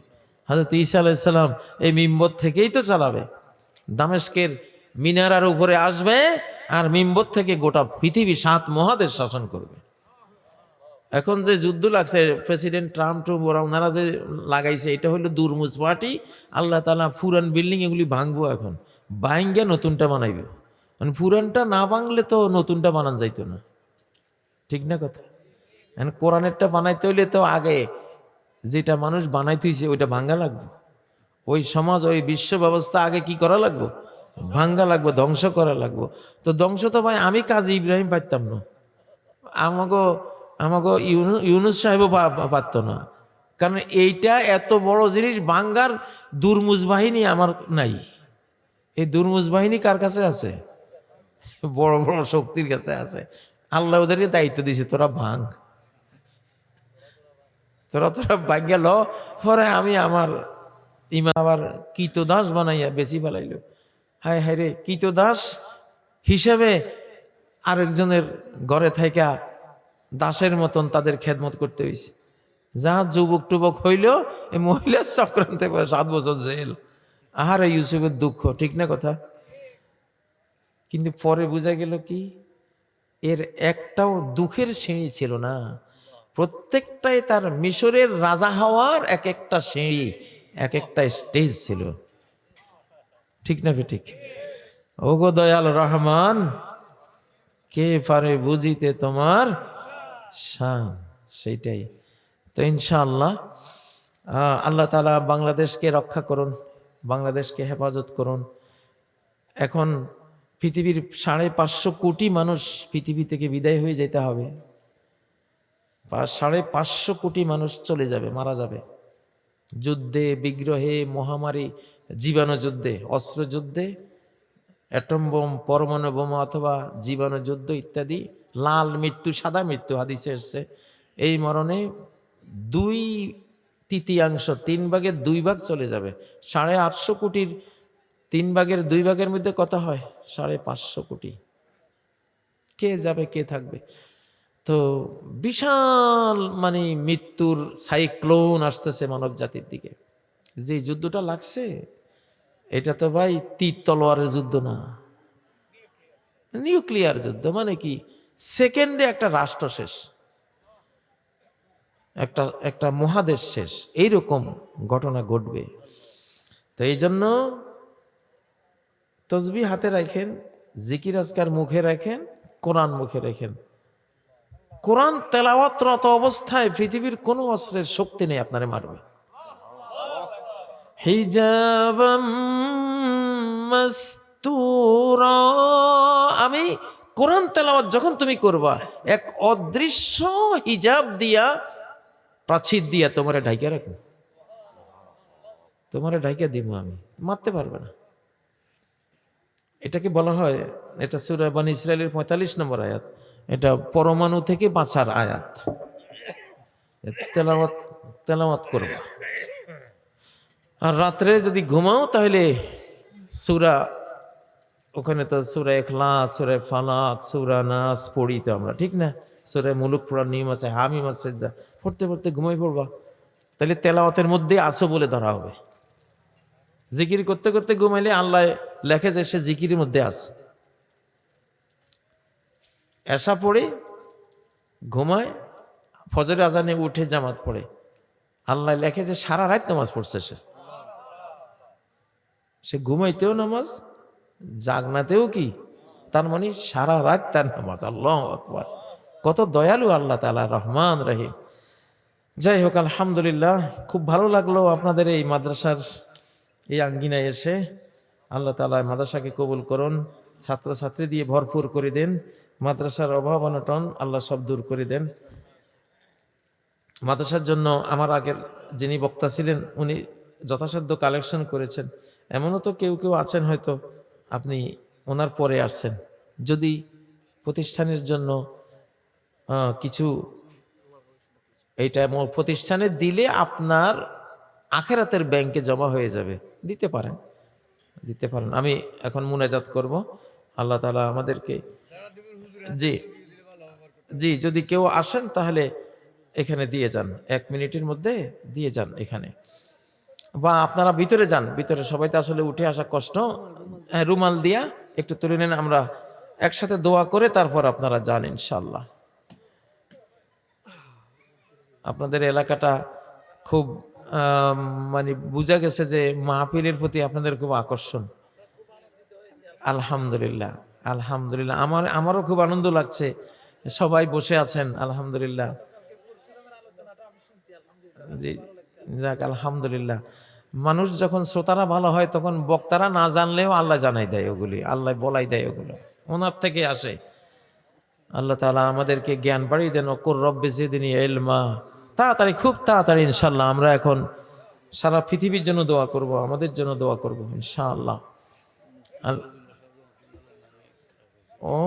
S1: হযরত ঈসা আলাইহিস সালাম এই মিম্বর থেকেই তো চালাবে। দামেস্কের মিনারার উপরে আসবে আর মিম্বর থেকে গোটা পৃথিবী 7 মহাদেশ শাসন করবে। এখন যে যুদ্ধ লাগছে, প্রেসিডেন্ট ট্রাম্প ওনারা যে লাগাইছে, এটা হলো দুর্মুজ পার্টি। আল্লাহ তাআলা পুরান বিল্ডিং এগুলি ভাঙবো, এখন ভাঙ্গা নতুনটা বানাইবে। মানে পুরানটা না ভাঙলে তো নতুনটা বানান যাইতো না, ঠিক না কথা? এখন কোরআনেরটা বানাইতে হইলে তো আগে যেটা মানুষ বানাইতেছে ওইটা ভাঙ্গা লাগবে। ওই সমাজ, ওই বিশ্ব ব্যবস্থা আগে কি করা লাগবো? ভাঙ্গা লাগবে, ধ্বংস করা লাগবো। তো ধ্বংস তো ভাই আমি কাজী ইব্রাহিম পারতাম না, আমাকে ইউনুস সাহেবও পারত না। কারণ এইটা এত বড় জিনিস ভাঙ্গার দুর্মুজ বাহিনী আমার নাই। এই দুর্মুজ বাহিনী কার কাছে আছে? বড় বড় শক্তির কাছে আছে। আল্লাহ ওদেরকে দায়িত্ব দিয়েছে, তোরা ভাঙ, তোরা ভাঙ্গা ল। পরে আমি আমার ইমান আবার কীতদাস বানাইয়া বেশি বানাইল। হায় হায় রে, কীতদাস হিসেবে আরেকজনের ঘরে থাইকা দাসের মতন তাদের খেদমত করতে হয়েছে। যা যুবক টুবক হইল, এই মহিলার চক্রান্তে 7 বছর জেল। আহারে ইউসুফের দুঃখ, ঠিক না কথা? কিন্তু পরে বোঝা গেল কি, এর একটাও দুঃখের সিঁড়ি ছিল না, প্রত্যেকটাই তার মিশরের রাজা হওয়ার এক একটা সিঁড়ি, এক একটা স্টেজ ছিল। ঠিক না ঠিক? ওগো দয়াল রহমান, কে পারে বুঝিতে তোমার শান। সেইটাই তো ইনশাআল্লাহ। আল্লাহ তাআলা বাংলাদেশকে রক্ষা করুন, বাংলাদেশকে হেফাজত করুন। এখন পৃথিবীর 550 কোটি মানুষ পৃথিবী থেকে বিদায় হয়ে যেতে হবে। 550 কোটি মানুষ চলে যাবে, মারা যাবে যুদ্ধে, বিগ্রহে, মহামারী, জীবাণু যুদ্ধে, অস্ত্র যুদ্ধে, অ্যাটম বোম, পরমাণু বোমা অথবা জীবাণু যুদ্ধ ইত্যাদি। লাল মৃত্যু, সাদা মৃত্যু হাদিসে এসেছে। এই মরণে 2/3, 3/2 চলে যাবে। 850 কোটির 3/2 মধ্যে কত হয়? 550 কোটি। কে যাবে, কে থাকবে? তো বিশাল মানে মৃত্যুর সাইক্লোন আসতেছে মানব জাতির দিকে। যে যুদ্ধটা লাগছে, এটা তো ভাই তীর তলোয়ারের যুদ্ধ না, নিউক্লিয়ার যুদ্ধ। মানে কি, সেকেন্ডে একটা রাষ্ট্র শেষ, একটা মহাদেশ শেষ, এইরকম ঘটনা ঘটবে। তো এই জন্য তসবিহ হাতে রাখেন, জিকির আজকার মুখে রাখেন, কোরআন মুখে রাখেন। কোরআন তেলাওয়াতরত অবস্থায় পৃথিবীর কোনো অস্ত্রের শক্তি নেই আপনারে মারবে। হিজাবাম মাসতুরা, আমি কোরআন তেলাওয়াত যখন তুমি করবা, এক অদৃশ্য হিজাব দিয়া, প্রাচীর দিয়া তোমারে ঢাইকা রাখবো, তোমারে ঢাইকা দিব, আমি মারতে পারবে না। এটাকে বলা হয়, এটা সূরা বনী ইসরাঈলের 45 নম্বর আয়াত। এটা পরমাণু থেকে বাঁচার আয়াত। তেলাওয়াত করবা। আর রাত্রে যদি ঘুমাও তাহলে সূরা, ওখানে তো সূরা ইখলাস, সূরা ফালাক, সূরা নাস পড়ি তো আমরা, ঠিক না? সূরা মুলুক পড়ার নিয়ম আছে, হামিম আছে, পড়তে পড়তে ঘুমাই পড়বা। তাহলে তেলাওয়াতের মধ্যে আসো বলে ধরা হবে। জিকির করতে করতে ঘুমাইলে আল্লাহ লেখে যে সে জিকিরের মধ্যে আছে। এশা পড়ে ঘুমায়, ফজরের আজানে উঠে জামাত পড়ে, আল্লাহ লেখে যে সারা রাত নামাজ পড়ছে। সে ঘুমাইতেও নামাজ, জাগনাতেও কি, তার মানে সারা রাত তার নামাজ। আল্লাহু আকবার, কত দয়ালু আল্লাহ তাআলা, রহমান রহিম। যাই হোক, আলহামদুলিল্লাহ, খুব ভালো লাগলো আপনাদের এই মাদ্রাসার এই আঙ্গিনায় এসে। আল্লাহ তাআলা মাদ্রাসাকে কবুল করুন, ছাত্রছাত্রী দিয়ে ভরপুর করে দেন, মাদ্রাসার অভাব অনটন আল্লাহ সব দূর করে দেন। মাদ্রাসার জন্য আমার আগের যিনি বক্তা ছিলেন, উনি যথাসাধ্য কালেকশন করেছেন। এমনও তো কেউ কেউ আছেন হয়তো আপনি ওনার পরে আসছেন, যদি প্রতিষ্ঠানের জন্য কিছু, এইটা প্রতিষ্ঠানে দিলে আপনার আখেরাতের ব্যাংকে জমা হয়ে যাবে, দিতে পারেন। আমি এখন মুনাজাত করব। আল্লাহ তাআলা আমাদেরকে, জি জি, যদি কেউ আসেন তাহলে এখানে দিয়ে যান, 1 মিনিটের মধ্যে দিয়ে যান এখানে, বা আপনারা ভিতরে যান। ভিতরে সবাই তো আসলে উঠে আসা কষ্ট, রুমাল দিয়া একটু তুলে নেন, আমরা একসাথে দোয়া করে তারপর আপনারা যান ইনশাআল্লাহ। আপনাদের এলাকাটা খুব মানে বোঝা গেছে যে মাহফিলের প্রতি আপনাদের খুব আকর্ষণ। আলহামদুলিল্লাহ, আলহামদুলিল্লাহ, আমারও খুব আনন্দ লাগছে, সবাই বসে আছেন, আলহামদুলিল্লাহ। জি, যাক, আলহামদুলিল্লাহ। মানুষ যখন, শ্রোতারা ভালো হয়, তখন বক্তারা না জানলেও আল্লাহ জানাই দেয় ওগুলি, আল্লাহ বলাই দেয় ওগুলো, ওনার থেকে আসে। আল্লাহ তাআলা আমাদেরকে জ্ঞান বাড়িয়ে দেন। ওকুর রব্বি জিদনি ইলমা। তাড়াতাড়ি, খুব তাড়াতাড়ি ইনশাআল্লাহ আমরা এখন সারা পৃথিবীর জন্য দোয়া করব, আমাদের জন্য দোয়া করব ইনশাআল্লাহ। ও,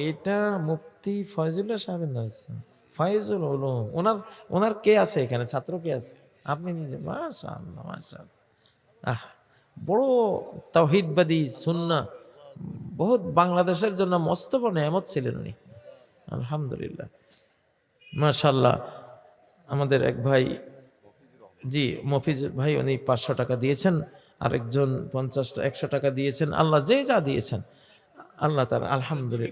S1: এটা মুফতি ফয়জুল্লাহ সাহেবের নাম, ফয়জুল উলুম। ওনার কে আছে এখানে? ছাত্র কে আছে? আপনি নিজে? মাশাআল্লাহ, মাশাআল্লাহ। বড় তাওহীদবাদী, সুন্নাহ, বহুত বাংলাদেশের জন্য মস্ত বড় নেয়ামত ছিলেন উনি, আলহামদুলিল্লাহ, মাশাআল্লাহ। আমাদের এক ভাই, জি মফিজ ভাই, উনি 500 টাকা দিয়েছেন, আরেকজন 50 100 টাকা দিয়েছেন। আল্লাহ যে যা দিয়েছেন আল্লাহ তাআলা, আলহামদুলিল্লাহ।